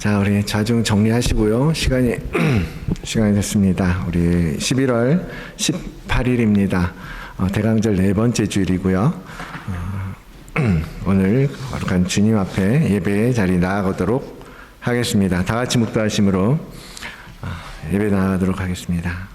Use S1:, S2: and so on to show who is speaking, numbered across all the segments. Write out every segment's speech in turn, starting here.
S1: 자, 우리 자중 정리하시고요. 시간이 됐습니다. 우리 11월 18일입니다. 대강절 네 번째 주일이고요. 오늘 거룩한 주님 앞에 예배의 자리 나아가도록 하겠습니다. 다 같이 묵도하심으로 예배 나아가도록 하겠습니다.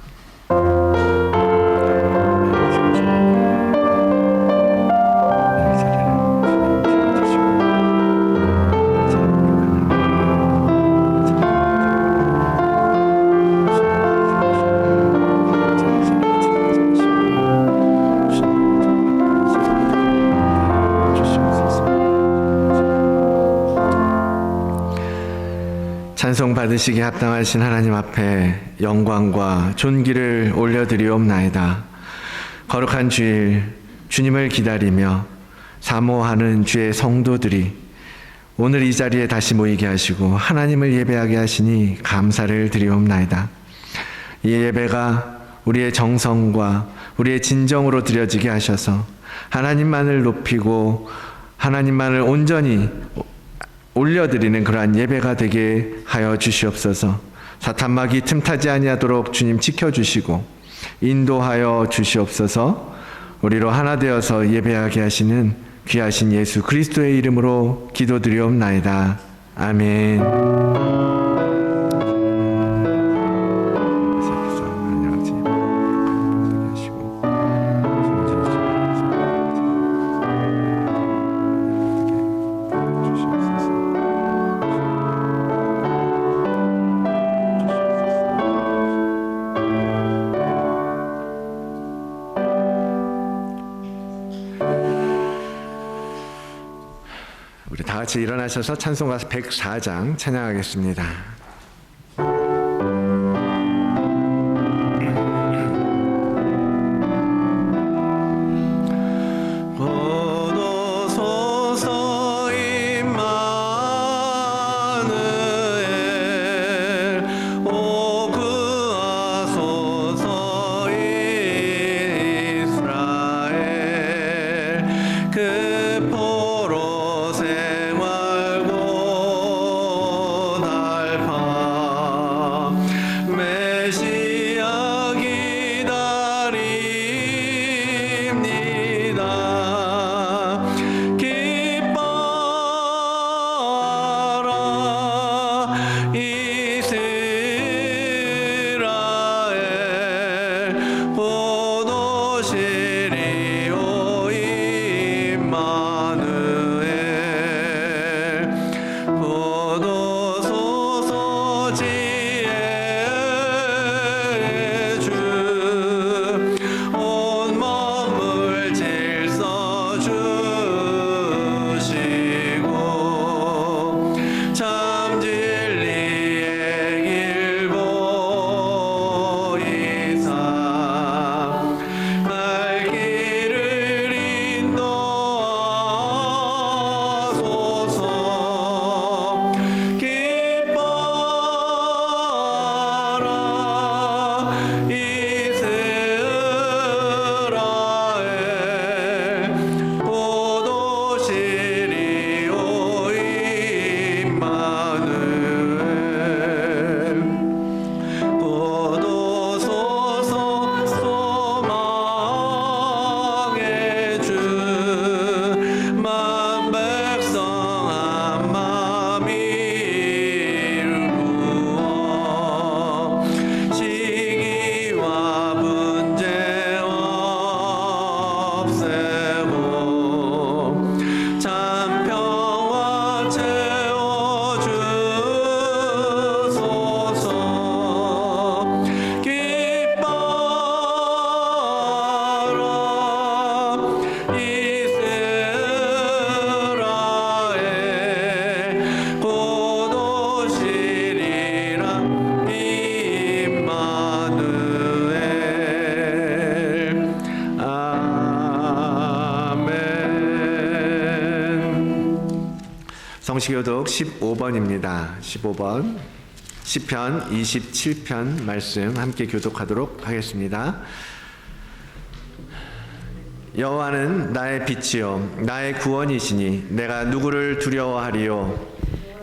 S1: 찬송 받으시기에 합당하신 하나님 앞에 영광과 존귀를 올려드리옵나이다. 거룩한 주일 주님을 기다리며 사모하는 주의 성도들이 오늘 이 자리에 다시 모이게 하시고 하나님을 예배하게 하시니 감사를 드리옵나이다. 이 예배가 우리의 정성과 우리의 진정으로 드려지게 하셔서 하나님만을 높이고 하나님만을 온전히 올려드리는 그러한 예배가 되게 하여 주시옵소서. 사탄막이 틈타지 아니하도록 주님 지켜주시고 인도하여 주시옵소서. 우리로 하나 되어서 예배하게 하시는 귀하신 예수 그리스도의 이름으로 기도드리옵나이다. 아멘. 우리 다 같이 일어나셔서 찬송가 104장 찬양하겠습니다. 성시교독 15번입니다. 15번 시편 27편 말씀 함께 교독하도록 하겠습니다. 여호와는 나의 빛이요 나의 구원이시니 내가 누구를 두려워하리요.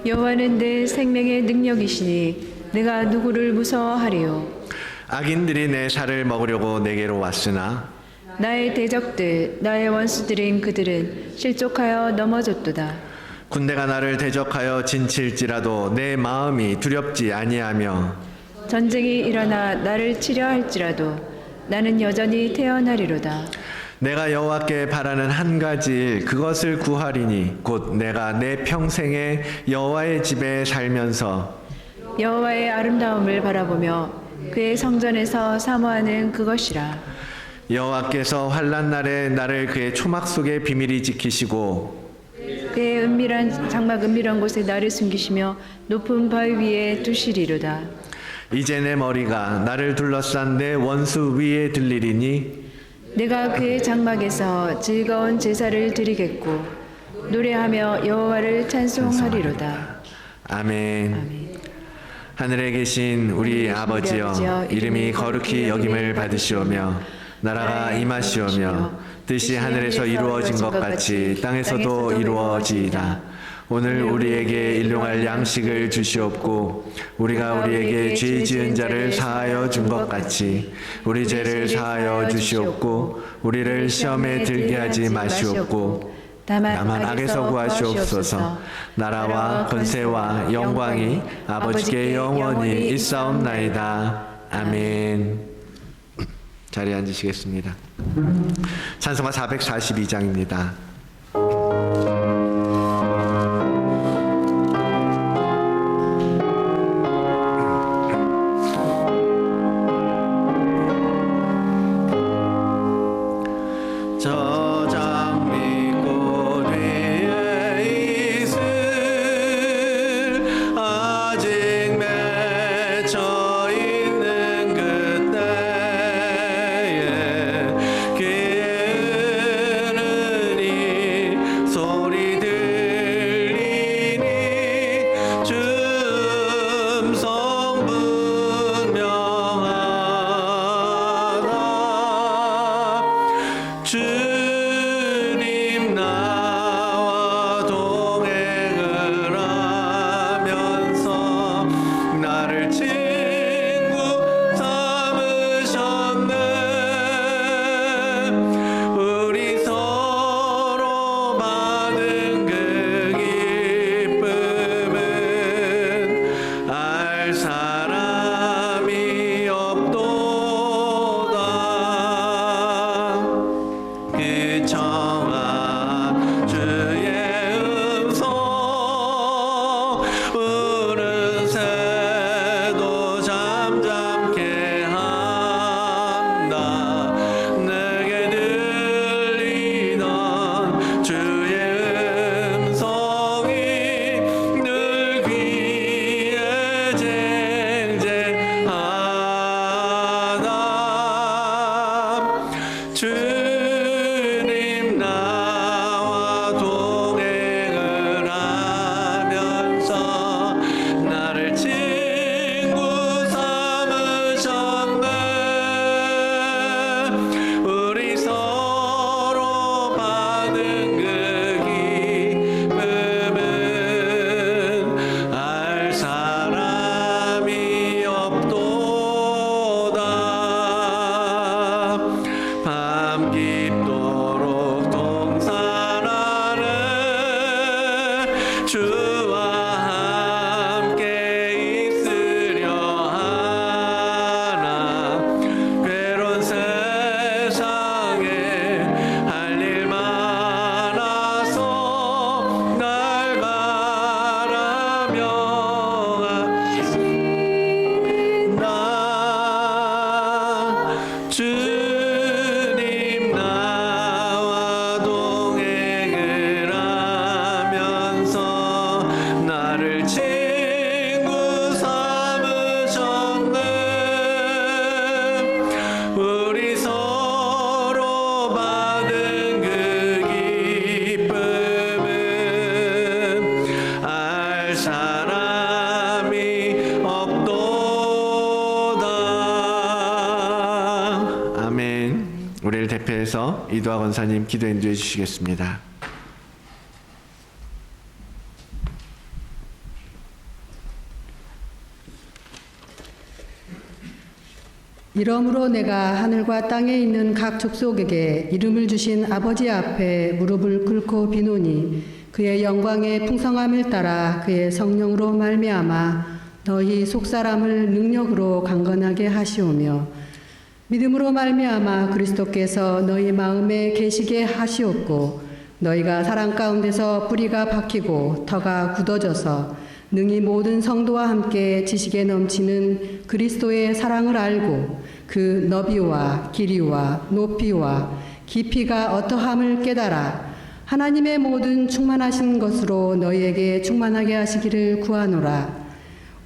S2: 여호와는 내 생명의 능력이시니 내가 누구를 무서워하리요.
S1: 악인들이 내 살을 먹으려고 내게로 왔으나
S2: 나의 대적들 나의 원수들인 그들은 실족하여 넘어졌도다.
S1: 군대가 나를 대적하여 진칠지라도 내 마음이 두렵지 아니하며
S2: 전쟁이 일어나 나를 치려 할지라도 나는 여전히 태어나리로다.
S1: 내가 여호와께 바라는 한 가지 일 그것을 구하리니 곧 내가 내 평생에 여호와의 집에 살면서
S2: 여호와의 아름다움을 바라보며 그의 성전에서 사모하는 그것이라.
S1: 여호와께서 환난 날에 나를 그의 초막 속에 비밀히 지키시고
S2: 그의 은밀한 장막 은밀한 곳에 나를 숨기시며 높은 바위 위에 두시리로다.
S1: 이제 내 머리가 나를 둘러싼 내 원수 위에 들리리니
S2: 내가 그의 장막에서 즐거운 제사를 드리겠고 노래하며 여호와를 찬송하리로다.
S1: 아멘. 하늘에 계신 우리 아버지여 이름이 거룩히 여김을 받으시오며 나라가 임하시오며 뜻이 하늘에서 이루어진 것 같이 땅에서도 이루어지이다. 오늘 우리에게 일용할 양식을 주시옵고 우리가 우리에게 죄 지은 자를 사하여 준 것 같이 우리 죄를 사하여 주시옵고 우리를 시험에 들게 하지 마시옵고 다만 악에서 구하시옵소서. 나라와 권세와 영광이 아버지께 영원히 있사옵나이다. 아멘. 자리에 앉으시겠습니다. 찬송가 442장입니다. 우리를 대표해서 이도하 권사님 기도 인도해 주시겠습니다.
S3: 이러므로 내가 하늘과 땅에 있는 각 족속에게 이름을 주신 아버지 앞에 무릎을 꿇고 비노니 그의 영광의 풍성함을 따라 그의 성령으로 말미암아 너희 속사람을 능력으로 강건하게 하시오며 믿음으로 말미암아 그리스도께서 너희 마음에 계시게 하시옵고 너희가 사랑 가운데서 뿌리가 박히고 터가 굳어져서 능히 모든 성도와 함께 지식에 넘치는 그리스도의 사랑을 알고 그 너비와 길이와 높이와 깊이가 어떠함을 깨달아 하나님의 모든 충만하신 것으로 너희에게 충만하게 하시기를 구하노라.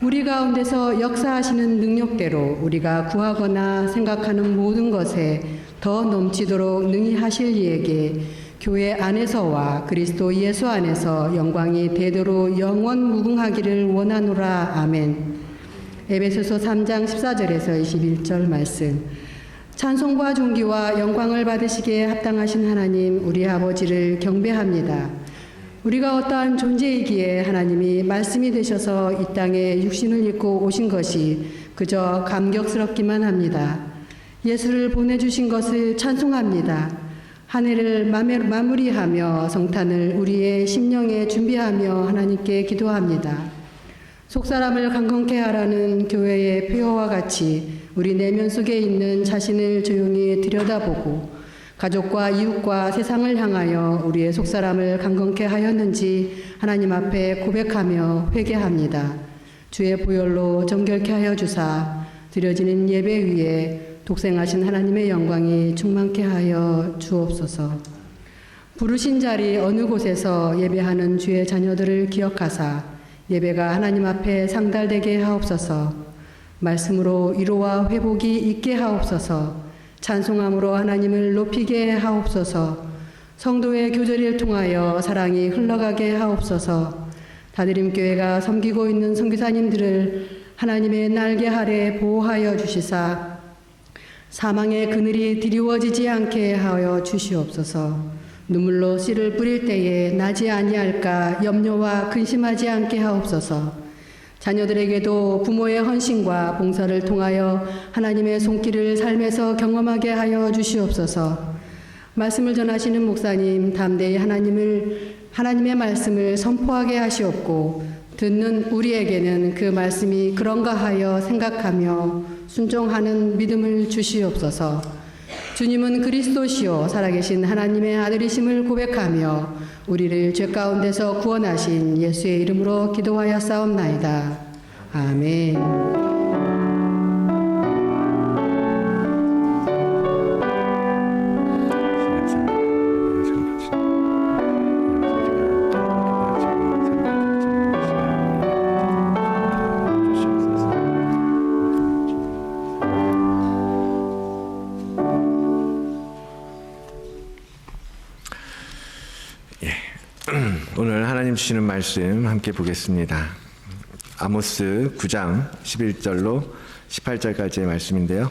S3: 우리 가운데서 역사하시는 능력대로 우리가 구하거나 생각하는 모든 것에 더 넘치도록 능히 하실 이에게 교회 안에서와 그리스도 예수 안에서 영광이 대대로 영원 무궁하기를 원하노라. 아멘. 에베소서 3장 14절에서 21절 말씀. 찬송과 존귀와 영광을 받으시기에 합당하신 하나님 우리 아버지를 경배합니다. 우리가 어떠한 존재이기에 하나님이 말씀이 되셔서 이 땅에 육신을 입고 오신 것이 그저 감격스럽기만 합니다. 예수를 보내주신 것을 찬송합니다. 한 해를 마무리하며 성탄을 우리의 심령에 준비하며 하나님께 기도합니다. 속사람을 강건케 하라는 교회의 표어와 같이 우리 내면 속에 있는 자신을 조용히 들여다보고 가족과 이웃과 세상을 향하여 우리의 속사람을 강건케 하였는지 하나님 앞에 고백하며 회개합니다. 주의 보혈로 정결케 하여 주사 드려지는 예배 위에 독생하신 하나님의 영광이 충만케 하여 주옵소서. 부르신 자리 어느 곳에서 예배하는 주의 자녀들을 기억하사 예배가 하나님 앞에 상달되게 하옵소서. 말씀으로 위로와 회복이 있게 하옵소서. 찬송함으로 하나님을 높이게 하옵소서. 성도의 교제를 통하여 사랑이 흘러가게 하옵소서. 다드림교회가 섬기고 있는 선교사님들을 하나님의 날개 아래 보호하여 주시사 사망의 그늘이 드리워지지 않게 하여 주시옵소서. 눈물로 씨를 뿌릴 때에 나지 아니할까 염려와 근심하지 않게 하옵소서. 자녀들에게도 부모의 헌신과 봉사를 통하여 하나님의 손길을 삶에서 경험하게 하여 주시옵소서. 말씀을 전하시는 목사님 담대히 하나님의 말씀을 선포하게 하시옵고 듣는 우리에게는 그 말씀이 그런가 하여 생각하며 순종하는 믿음을 주시옵소서. 주님은 그리스도시요 살아계신 하나님의 아들이심을 고백하며 우리를 죄 가운데서 구원하신 예수의 이름으로 기도하여 싸움나이다. 아멘.
S1: 오늘 하나님 주시는 말씀 함께 보겠습니다. 아모스 9장 11절로 18절까지의 말씀인데요.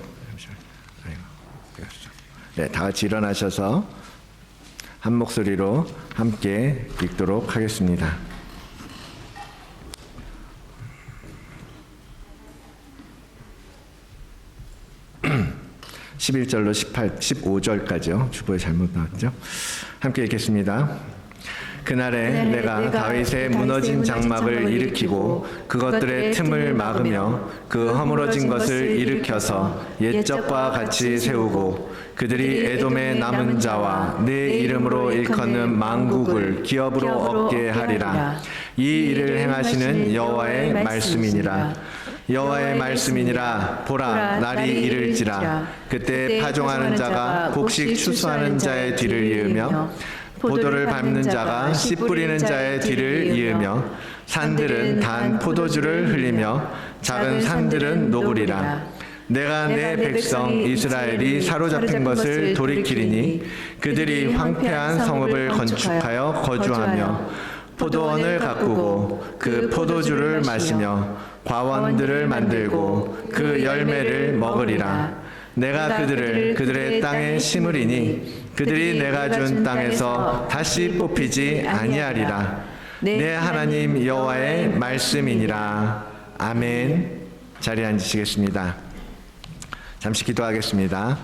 S1: 네, 다 같이 일어나셔서 한 목소리로 함께 읽도록 하겠습니다. 11절로 15절까지요. 주보에 잘못 나왔죠. 함께 읽겠습니다. 그날에 내가 다윗의 무너진 장막을 일으키고 그것들의 틈을 막으며 그 허물어진 것을 일으켜서 옛적과 같이 세우고 그들이 에돔의 남은 자와 내 이름으로 일컫는 만국을 기업으로 얻게 하리라. 이 일을 행하시는 여호와의 말씀이니라. 여호와의 말씀이니라. 보라, 날이 이를지라. 그때 파종하는 자가 곡식 추수하는 자의 뒤를 이으며 포도를 밟는 자가 씨 뿌리는 자의 뒤를 이으며 산들은 단 포도주를 흘리며 작은 산들은 녹으리라. 내가 내 백성 이스라엘이 사로잡힌 것을 돌이키리니 그들이 황폐한 성읍을 건축하여 거주하며 포도원을 가꾸고 그 포도주를 마시며 과원들을 만들고 그 열매를 먹으리라. 내가 그들의 땅에 심으리니 그들이 내가 준 땅에서 다시 뽑히지 아니하리라. 내 하나님 여호와의 말씀이니라. 아멘. 자리에 앉으시겠습니다. 잠시 기도하겠습니다.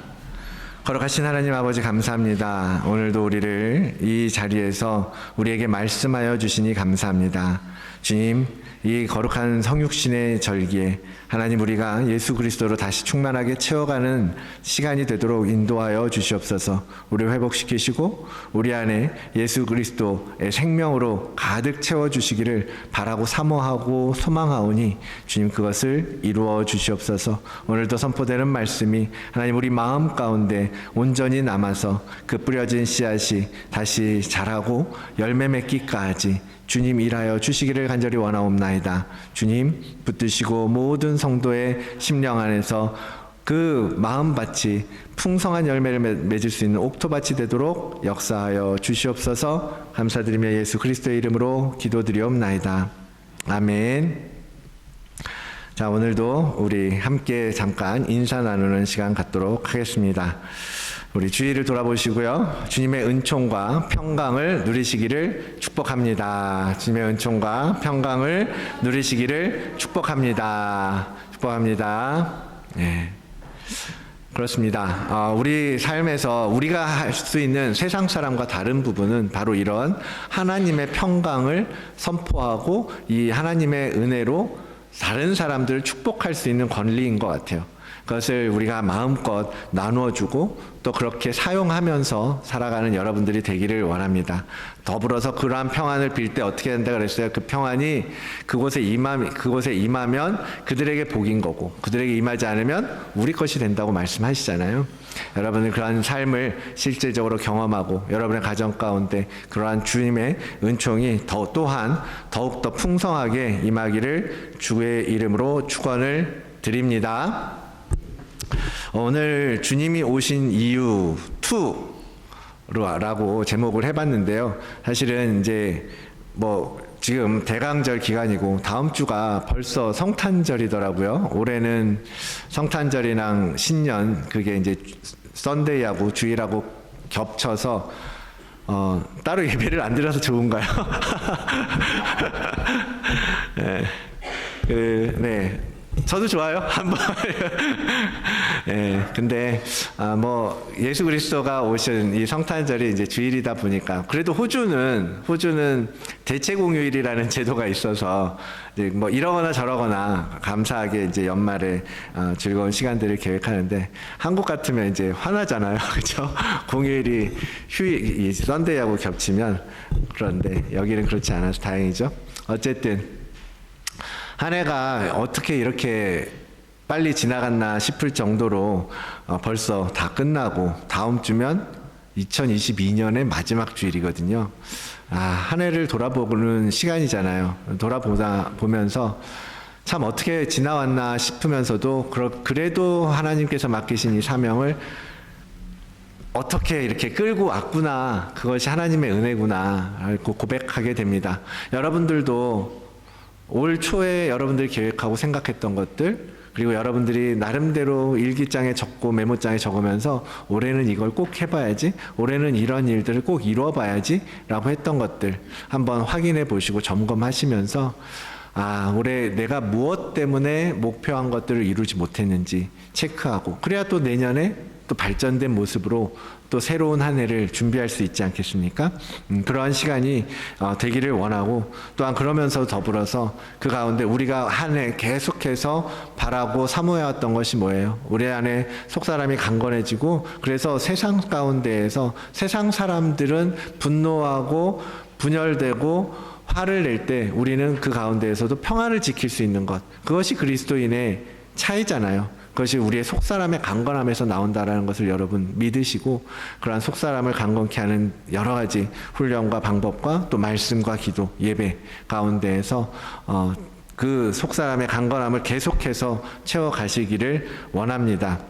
S1: 거룩하신 하나님 아버지 감사합니다. 오늘도 우리를 이 자리에서 우리에게 말씀하여 주시니 감사합니다. 주님, 이 거룩한 성육신의 절기에 하나님 우리가 예수 그리스도로 다시 충만하게 채워가는 시간이 되도록 인도하여 주시옵소서. 우리를 회복시키시고 우리 안에 예수 그리스도의 생명으로 가득 채워주시기를 바라고 사모하고 소망하오니 주님 그것을 이루어 주시옵소서. 오늘도 선포되는 말씀이 하나님 우리 마음 가운데 온전히 남아서 그 뿌려진 씨앗이 다시 자라고 열매 맺기까지 주님 일하여 주시기를 간절히 원하옵나이다. 주님 붙드시고 모든 성도의 심령 안에서 그 마음밭이 풍성한 열매를 맺을 수 있는 옥토밭이 되도록 역사하여 주시옵소서. 감사드리며 예수 그리스도의 이름으로 기도드리옵나이다. 아멘. 자, 오늘도 우리 함께 잠깐 인사 나누는 시간 갖도록 하겠습니다. 우리 주위를 돌아보시고요. 주님의 은총과 평강을 누리시기를 축복합니다. 주님의 은총과 평강을 누리시기를 축복합니다. 축복합니다. 네. 그렇습니다. 우리 삶에서 우리가 할 수 있는 세상 사람과 다른 부분은 바로 이런 하나님의 평강을 선포하고 이 하나님의 은혜로 다른 사람들을 축복할 수 있는 권리인 것 같아요. 그것을 우리가 마음껏 나누어주고 또 그렇게 사용하면서 살아가는 여러분들이 되기를 원합니다. 더불어서 그러한 평안을 빌 때 어떻게 된다 그랬어요? 그 평안이 그곳에 임하면 그들에게 복인 거고 그들에게 임하지 않으면 우리 것이 된다고 말씀하시잖아요. 여러분은 그러한 삶을 실질적으로 경험하고 여러분의 가정 가운데 그러한 주님의 은총이 또한 더욱더 풍성하게 임하기를 주의 이름으로 축원을 드립니다. 오늘 주님이 오신 이유 2라고 제목을 해봤는데요. 사실은 이제 지금 대강절 기간이고 다음 주가 벌써 성탄절이더라고요. 올해는 성탄절이랑 신년 그게 이제 썬데이하고 주일하고 겹쳐서 따로 예배를 안 드려서 좋은가요? 네. 저도 좋아요. 한번. 예. 근데 예수 그리스도가 오신 이 성탄절이 이제 주일이다 보니까 그래도 호주는 대체 공휴일이라는 제도가 있어서 이제 이러거나 저러거나 감사하게 이제 연말에 즐거운 시간들을 계획하는데 한국 같으면 이제 화나잖아요. 그렇죠? 공휴일이 이 썬데이하고 겹치면. 그런데 여기는 그렇지 않아서 다행이죠. 어쨌든 한 해가 어떻게 이렇게 빨리 지나갔나 싶을 정도로 벌써 다 끝나고 다음 주면 2022년의 마지막 주일이거든요. 한 해를 돌아보는 시간이잖아요. 보면서 참 어떻게 지나왔나 싶으면서도 그래도 하나님께서 맡기신 이 사명을 어떻게 이렇게 끌고 왔구나, 그것이 하나님의 은혜구나 알고 고백하게 됩니다. 여러분들도 올 초에 여러분들이 계획하고 생각했던 것들, 그리고 여러분들이 나름대로 일기장에 적고 메모장에 적으면서 올해는 이걸 꼭 해봐야지, 올해는 이런 일들을 꼭 이루어봐야지 라고 했던 것들 한번 확인해 보시고 점검하시면서 올해 내가 무엇 때문에 목표한 것들을 이루지 못했는지 체크하고, 그래야 또 내년에 또 발전된 모습으로 또 새로운 한 해를 준비할 수 있지 않겠습니까? 그러한 시간이 되기를 원하고, 또한 그러면서 더불어서 그 가운데 우리가 한 해 계속해서 바라고 사모해왔던 것이 뭐예요? 우리 안에 속사람이 강건해지고, 그래서 세상 가운데에서 세상 사람들은 분노하고 분열되고 화를 낼 때 우리는 그 가운데에서도 평안을 지킬 수 있는 것, 그것이 그리스도인의 차이잖아요. 그것이 우리의 속사람의 강건함에서 나온다라는 것을 여러분 믿으시고, 그러한 속사람을 강건케 하는 여러 가지 훈련과 방법과 또 말씀과 기도, 예배 가운데에서 그 속사람의 강건함을 계속해서 채워가시기를 원합니다.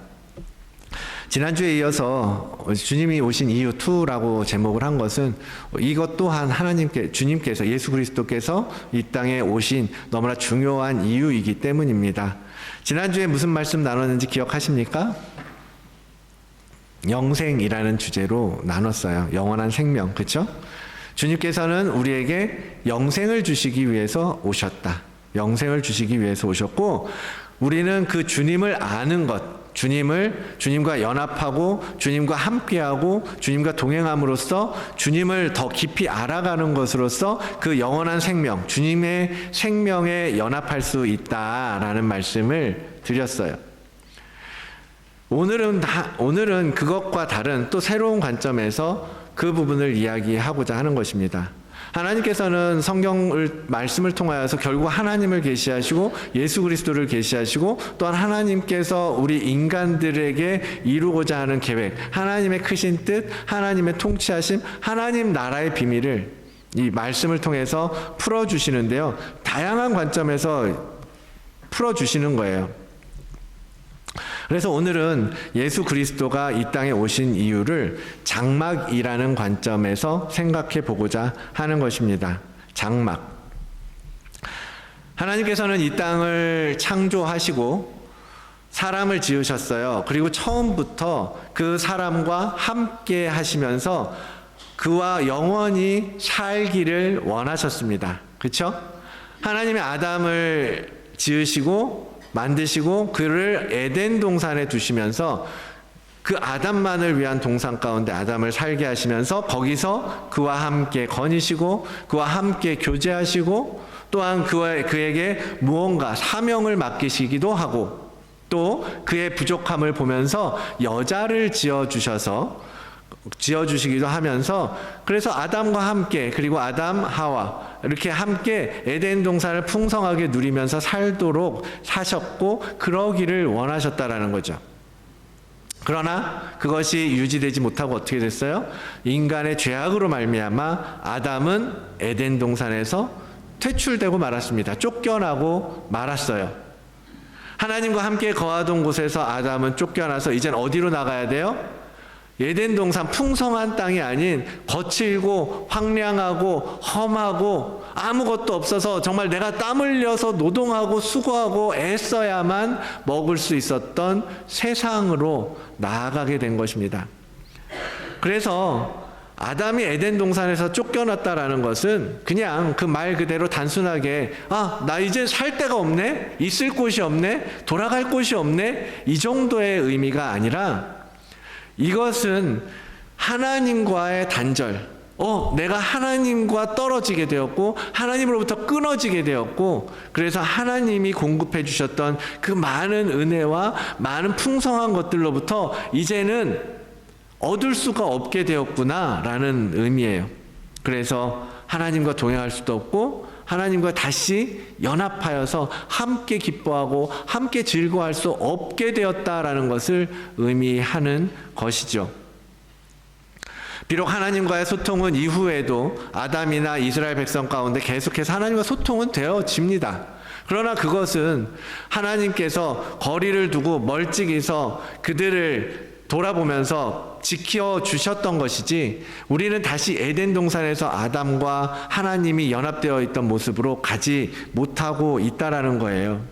S1: 지난주에 이어서 주님이 오신 이유 2라고 제목을 한 것은 이것 또한 주님께서, 예수 그리스도께서 이 땅에 오신 너무나 중요한 이유이기 때문입니다. 지난주에 무슨 말씀 나눴는지 기억하십니까? 영생이라는 주제로 나눴어요. 영원한 생명, 그렇죠? 주님께서는 우리에게 영생을 주시기 위해서 오셨다. 영생을 주시기 위해서 오셨고, 우리는 그 주님을 아는 것, 주님과 연합하고 주님과 함께하고 주님과 동행함으로써 주님을 더 깊이 알아가는 것으로써 그 영원한 생명, 주님의 생명에 연합할 수 있다라는 말씀을 드렸어요. 오늘은 그것과 다른 또 새로운 관점에서 그 부분을 이야기하고자 하는 것입니다. 하나님께서는 말씀을 통하여서 결국 하나님을 계시하시고 예수 그리스도를 계시하시고 또한 하나님께서 우리 인간들에게 이루고자 하는 계획, 하나님의 크신 뜻, 하나님의 통치하심, 하나님 나라의 비밀을 이 말씀을 통해서 풀어주시는데요. 다양한 관점에서 풀어주시는 거예요. 그래서 오늘은 예수 그리스도가 이 땅에 오신 이유를 장막이라는 관점에서 생각해 보고자 하는 것입니다. 장막. 하나님께서는 이 땅을 창조하시고 사람을 지으셨어요. 그리고 처음부터 그 사람과 함께 하시면서 그와 영원히 살기를 원하셨습니다. 그렇죠? 하나님이 아담을 지으시고 만드시고 그를 에덴 동산에 두시면서 그 아담만을 위한 동산 가운데 아담을 살게 하시면서 거기서 그와 함께 거니시고 그와 함께 교제하시고 또한 그에게 무언가 사명을 맡기시기도 하고 또 그의 부족함을 보면서 여자를 지어주시기도 하면서 그래서 아담과 함께 그리고 아담 하와 이렇게 함께 에덴 동산을 풍성하게 누리면서 살도록 사셨고 그러기를 원하셨다라는 거죠. 그러나 그것이 유지되지 못하고 어떻게 됐어요? 인간의 죄악으로 말미암아 아담은 에덴 동산에서 퇴출되고 말았습니다. 쫓겨나고 말았어요. 하나님과 함께 거하던 곳에서 아담은 쫓겨나서 이젠 어디로 나가야 돼요? 에덴 동산 풍성한 땅이 아닌 거칠고 황량하고 험하고 아무것도 없어서 정말 내가 땀 흘려서 노동하고 수고하고 애써야만 먹을 수 있었던 세상으로 나아가게 된 것입니다. 그래서 아담이 에덴 동산에서 쫓겨났다라는 것은 그냥 그 말 그대로 단순하게 나 이제 살 데가 없네, 있을 곳이 없네, 돌아갈 곳이 없네 이 정도의 의미가 아니라 이것은 하나님과의 단절, 내가 하나님과 떨어지게 되었고 하나님으로부터 끊어지게 되었고 그래서 하나님이 공급해 주셨던 그 많은 은혜와 많은 풍성한 것들로부터 이제는 얻을 수가 없게 되었구나라는 의미예요. 그래서 하나님과 동행할 수도 없고 하나님과 다시 연합하여서 함께 기뻐하고 함께 즐거워할 수 없게 되었다라는 것을 의미하는 것이죠. 비록 하나님과의 소통은 이후에도 아담이나 이스라엘 백성 가운데 계속해서 하나님과 소통은 되어집니다. 그러나 그것은 하나님께서 거리를 두고 멀찍이서 그들을 돌아보면서 지켜주셨던 것이지 우리는 다시 에덴 동산에서 아담과 하나님이 연합되어 있던 모습으로 가지 못하고 있다라는 거예요.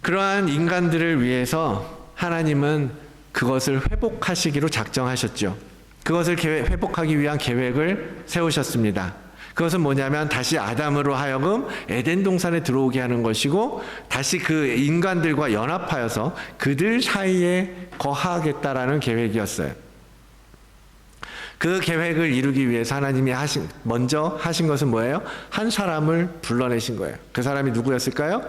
S1: 그러한 인간들을 위해서 하나님은 그것을 회복하시기로 작정하셨죠. 그것을 회복하기 위한 계획을 세우셨습니다. 그것은 뭐냐면 다시 아담으로 하여금 에덴 동산에 들어오게 하는 것이고 다시 그 인간들과 연합하여서 그들 사이에 거하겠다라는 계획이었어요. 그 계획을 이루기 위해서 하나님이 먼저 하신 것은 뭐예요? 한 사람을 불러내신 거예요. 그 사람이 누구였을까요?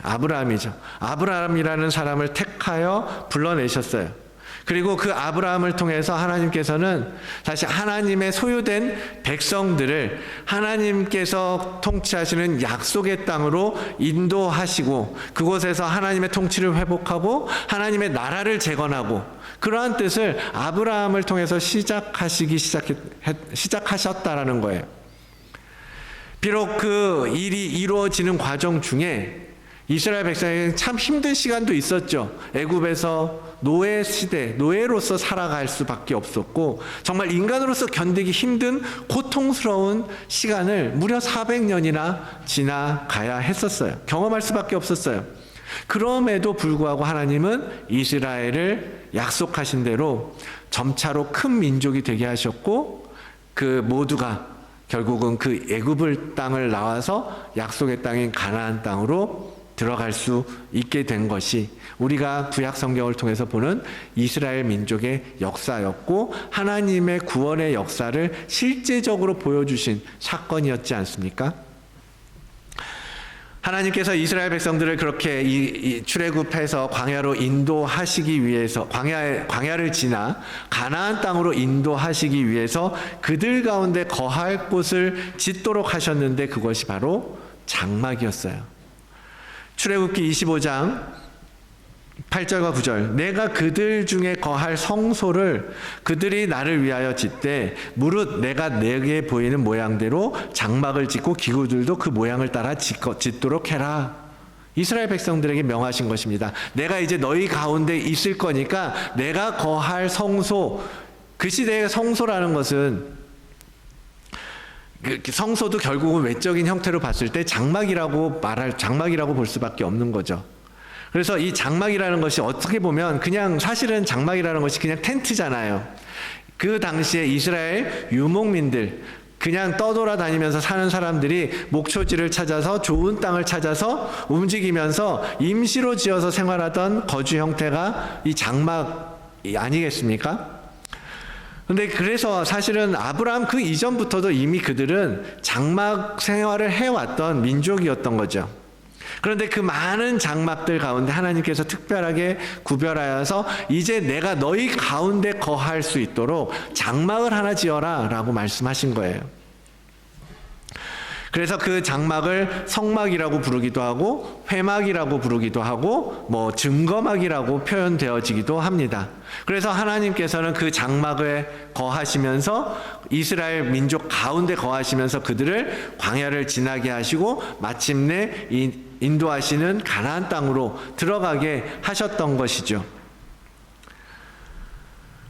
S1: 아브라함이죠. 아브라함이라는 사람을 택하여 불러내셨어요. 그리고 그 아브라함을 통해서 하나님께서는 다시 하나님의 소유된 백성들을 하나님께서 통치하시는 약속의 땅으로 인도하시고 그곳에서 하나님의 통치를 회복하고 하나님의 나라를 재건하고 그러한 뜻을 아브라함을 통해서 시작하셨다라는 거예요. 비록 그 일이 이루어지는 과정 중에 이스라엘 백성에게 참 힘든 시간도 있었죠. 애굽에서 노예 시대, 노예로서 살아갈 수밖에 없었고 정말 인간으로서 견디기 힘든 고통스러운 시간을 무려 400년이나 지나가야 했었어요. 경험할 수밖에 없었어요. 그럼에도 불구하고 하나님은 이스라엘을 약속하신 대로 점차로 큰 민족이 되게 하셨고 그 모두가 결국은 그 애굽을 땅을 나와서 약속의 땅인 가나안 땅으로 들어갈 수 있게 된 것이 우리가 구약 성경을 통해서 보는 이스라엘 민족의 역사였고 하나님의 구원의 역사를 실제적으로 보여주신 사건이었지 않습니까? 하나님께서 이스라엘 백성들을 그렇게 이 출애굽해서 광야로 인도하시기 위해서 광야를 지나 가나안 땅으로 인도하시기 위해서 그들 가운데 거할 곳을 짓도록 하셨는데 그것이 바로 장막이었어요. 출애굽기 25장 8절과 9절 내가 그들 중에 거할 성소를 그들이 나를 위하여 짓되 무릇 내가 내게 보이는 모양대로 장막을 짓고 기구들도 그 모양을 따라 짓도록 해라. 이스라엘 백성들에게 명하신 것입니다. 내가 이제 너희 가운데 있을 거니까 내가 거할 성소, 그 시대의 성소라는 것은 성소도 결국은 외적인 형태로 봤을 때 장막이라고 볼 수밖에 없는 거죠. 그래서 이 장막이라는 것이 어떻게 보면 그냥 사실은 장막이라는 것이 그냥 텐트잖아요. 그 당시에 이스라엘 유목민들 그냥 떠돌아다니면서 사는 사람들이 목초지를 찾아서 좋은 땅을 찾아서 움직이면서 임시로 지어서 생활하던 거주 형태가 이 장막이 아니겠습니까? 근데 그래서 사실은 아브라함 그 이전부터도 이미 그들은 장막 생활을 해왔던 민족이었던 거죠. 그런데 그 많은 장막들 가운데 하나님께서 특별하게 구별하여서 이제 내가 너희 가운데 거할 수 있도록 장막을 하나 지어라 라고 말씀하신 거예요. 그래서 그 장막을 성막이라고 부르기도 하고 회막이라고 부르기도 하고 뭐 증거막이라고 표현되어지기도 합니다. 그래서 하나님께서는 그 장막에 거하시면서 이스라엘 민족 가운데 거하시면서 그들을 광야를 지나게 하시고 마침내 인도하시는 가나안 땅으로 들어가게 하셨던 것이죠.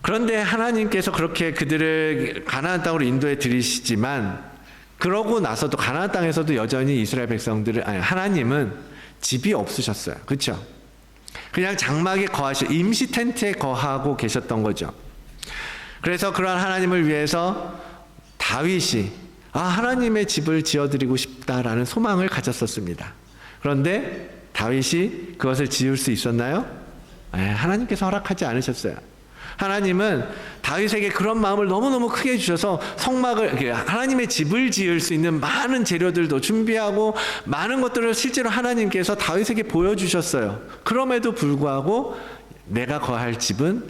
S1: 그런데 하나님께서 그렇게 그들을 가나안 땅으로 인도해 들이시지만 그러고 나서도 가나안 땅에서도 여전히 이스라엘 백성들을 하나님은 집이 없으셨어요. 그렇죠? 그냥 장막에 임시 텐트에 거하고 계셨던 거죠. 그래서 그러한 하나님을 위해서 다윗이 하나님의 집을 지어드리고 싶다라는 소망을 가졌었습니다. 그런데 다윗이 그것을 지을 수 있었나요? 하나님께서 허락하지 않으셨어요. 하나님은 다윗에게 그런 마음을 너무너무 크게 주셔서 하나님의 집을 지을 수 있는 많은 재료들도 준비하고 많은 것들을 실제로 하나님께서 다윗에게 보여주셨어요. 그럼에도 불구하고 내가 거할 집은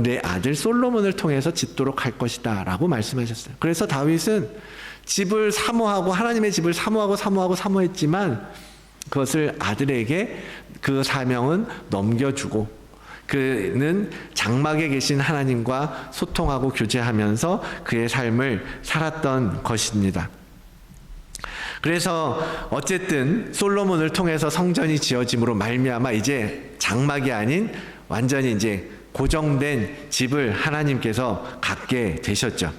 S1: 내 아들 솔로몬을 통해서 짓도록 할 것이다 라고 말씀하셨어요. 그래서 다윗은 집을 사모하고 하나님의 집을 사모했지만 그것을 아들에게 그 사명은 넘겨주고 그는 장막에 계신 하나님과 소통하고 교제하면서 그의 삶을 살았던 것입니다. 그래서 어쨌든 솔로몬을 통해서 성전이 지어짐으로 말미암아 이제 장막이 아닌 완전히 이제 고정된 집을 하나님께서 갖게 되셨죠.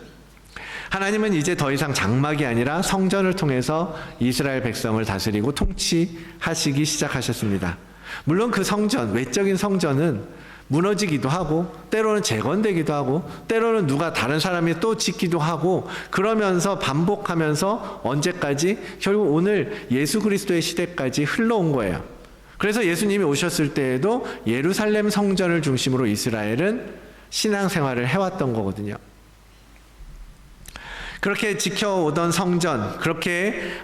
S1: 하나님은 이제 더 이상 장막이 아니라 성전을 통해서 이스라엘 백성을 다스리고 통치하시기 시작하셨습니다. 물론 그 성전, 외적인 성전은 무너지기도 하고 때로는 재건되기도 하고 때로는 누가 다른 사람이 또 짓기도 하고 그러면서 반복하면서 언제까지 결국 오늘 예수 그리스도의 시대까지 흘러온 거예요. 그래서 예수님이 오셨을 때에도 예루살렘 성전을 중심으로 이스라엘은 신앙생활을 해왔던 거거든요. 그렇게 지켜오던 성전, 그렇게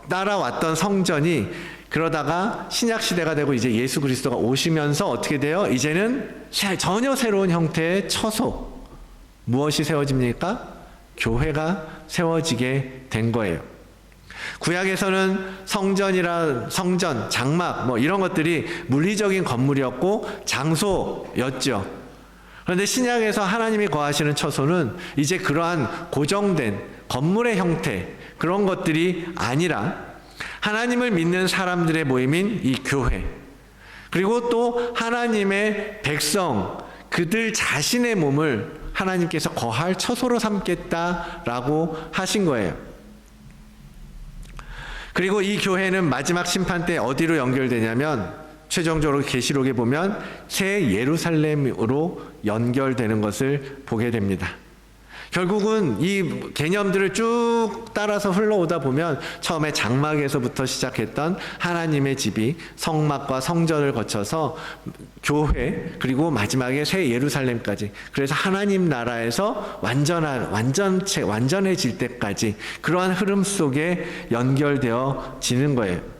S1: 따라왔던 성전이 그러다가 신약 시대가 되고 이제 예수 그리스도가 오시면서 어떻게 돼요? 이제는 전혀 새로운 형태의 처소, 무엇이 세워집니까? 교회가 세워지게 된 거예요. 구약에서는 성전, 장막 이런 것들이 물리적인 건물이었고 장소였죠. 그런데 신약에서 하나님이 거하시는 처소는 이제 그러한 고정된 건물의 형태 그런 것들이 아니라 하나님을 믿는 사람들의 모임인 이 교회, 그리고 또 하나님의 백성, 그들 자신의 몸을 하나님께서 거할 처소로 삼겠다라고 하신 거예요. 그리고 이 교회는 마지막 심판 때 어디로 연결되냐면 최종적으로 계시록에 보면 새 예루살렘으로 연결되는 것을 보게 됩니다. 결국은 이 개념들을 쭉 따라서 흘러오다 보면 처음에 장막에서부터 시작했던 하나님의 집이 성막과 성전을 거쳐서 교회, 그리고 마지막에 새 예루살렘까지, 그래서 하나님 나라에서 완전해질 때까지 그러한 흐름 속에 연결되어지는 거예요.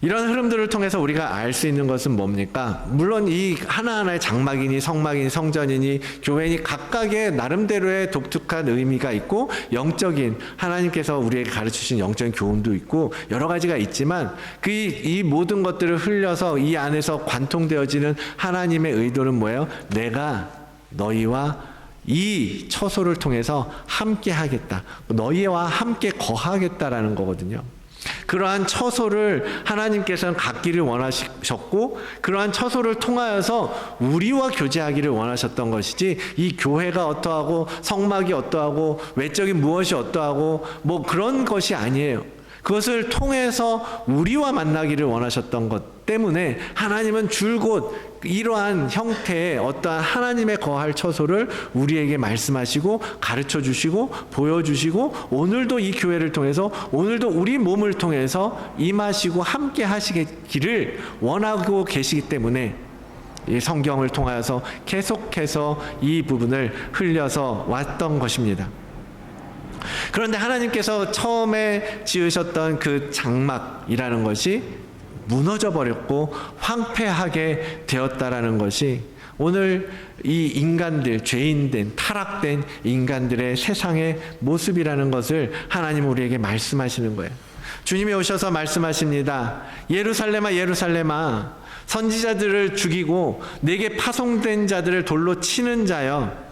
S1: 이런 흐름들을 통해서 우리가 알 수 있는 것은 뭡니까? 물론 이 하나하나의 장막이니 성막이니 성전이니 교회니 각각의 나름대로의 독특한 의미가 있고 영적인 하나님께서 우리에게 가르치신 영적인 교훈도 있고 여러 가지가 있지만 이 모든 것들을 흘려서 이 안에서 관통되어지는 하나님의 의도는 뭐예요? 내가 너희와 이 처소를 통해서 함께 하겠다. 너희와 함께 거하겠다라는 거거든요. 그러한 처소를 하나님께서는 갖기를 원하셨고 그러한 처소를 통하여서 우리와 교제하기를 원하셨던 것이지 이 교회가 어떠하고 성막이 어떠하고 외적인 무엇이 어떠하고 뭐 그런 것이 아니에요. 그것을 통해서 우리와 만나기를 원하셨던 것 때문에 하나님은 줄곧 이러한 형태의 어떠한 하나님의 거할 처소를 우리에게 말씀하시고 가르쳐 주시고 보여주시고 오늘도 이 교회를 통해서 오늘도 우리 몸을 통해서 임하시고 함께 하시기를 원하고 계시기 때문에 이 성경을 통하여서 계속해서 이 부분을 흘려서 왔던 것입니다. 그런데 하나님께서 처음에 지으셨던 그 장막이라는 것이 무너져 버렸고 황폐하게 되었다라는 것이 오늘 이 인간들, 죄인된 타락된 인간들의 세상의 모습이라는 것을 하나님 우리에게 말씀하시는 거예요. 주님이 오셔서 말씀하십니다. 예루살렘아 예루살렘아 선지자들을 죽이고 내게 파송된 자들을 돌로 치는 자여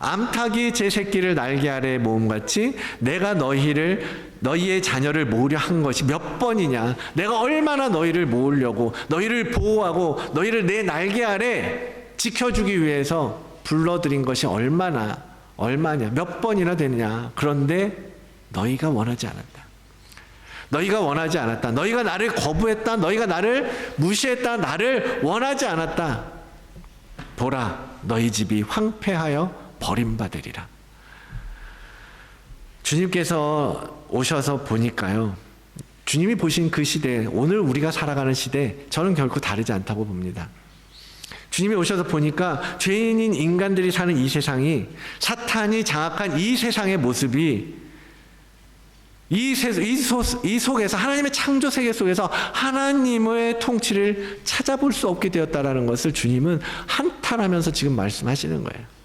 S1: 암탉이 제 새끼를 날개 아래에 모음같이 내가 너희의 자녀를 모으려 한 것이 몇 번이냐. 내가 얼마나 너희를 모으려고 너희를 보호하고 너희를 내 날개 아래 지켜주기 위해서 불러들인 것이 얼마냐 몇 번이나 되느냐. 그런데 너희가 원하지 않았다. 너희가 원하지 않았다. 너희가 나를 거부했다. 너희가 나를 무시했다. 나를 원하지 않았다. 보라 너희 집이 황폐하여 버림받으리라. 주님께서 오셔서 보니까요, 주님이 보신 그 시대, 오늘 우리가 살아가는 시대, 저는 결코 다르지 않다고 봅니다. 주님이 오셔서 보니까 죄인인 인간들이 사는 이 세상이, 사탄이 장악한 이 세상의 모습이 이 속에서, 하나님의 창조 세계 속에서 하나님의 통치를 찾아볼 수 없게 되었다라는 것을 주님은 한탄하면서 지금 말씀하시는 거예요.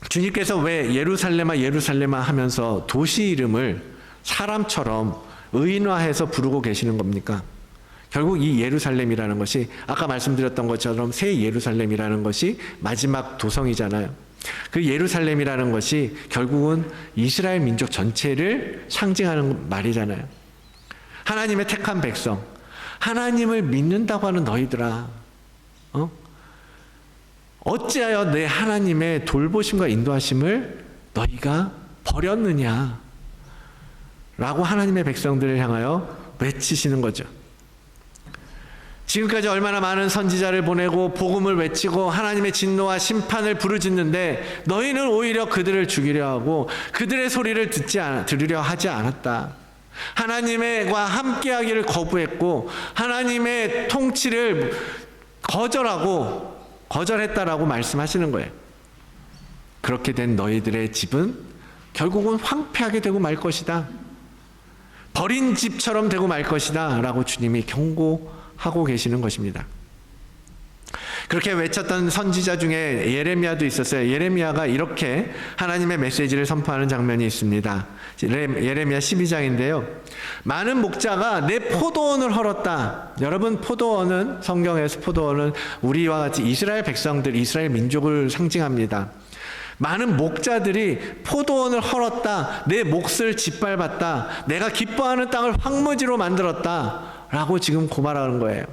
S1: 주님께서 왜 예루살렘아 예루살렘아 하면서 도시 이름을 사람처럼 의인화해서 부르고 계시는 겁니까? 결국 이 예루살렘이라는 것이 아까 말씀드렸던 것처럼 새 예루살렘이라는 것이 마지막 도성이잖아요. 그 예루살렘이라는 것이 결국은 이스라엘 민족 전체를 상징하는 말이잖아요. 하나님의 택한 백성, 하나님을 믿는다고 하는 너희들아, 어찌하여 내 하나님의 돌보심과 인도하심을 너희가 버렸느냐 라고 하나님의 백성들을 향하여 외치시는 거죠. 지금까지 얼마나 많은 선지자를 보내고 복음을 외치고 하나님의 진노와 심판을 부르짖는데 너희는 오히려 그들을 죽이려 하고 그들의 소리를 들으려 하지 않았다. 하나님과 함께하기를 거부했고 하나님의 통치를 거절했다라고 말씀하시는 거예요. 그렇게 된 너희들의 집은 결국은 황폐하게 되고 말 것이다. 버린 집처럼 되고 말 것이다 라고 주님이 경고하고 계시는 것입니다. 그렇게 외쳤던 선지자 중에 예레미야도 있었어요. 예레미야가 이렇게 하나님의 메시지를 선포하는 장면이 있습니다. 예레미야 12장인데요. 많은 목자가 내 포도원을 헐었다. 여러분, 포도원은, 성경에서 포도원은 우리와 같이 이스라엘 백성들, 이스라엘 민족을 상징합니다. 많은 목자들이 포도원을 헐었다. 내 몫을 짓밟았다. 내가 기뻐하는 땅을 황무지로 만들었다. 라고 지금 고발하는 거예요.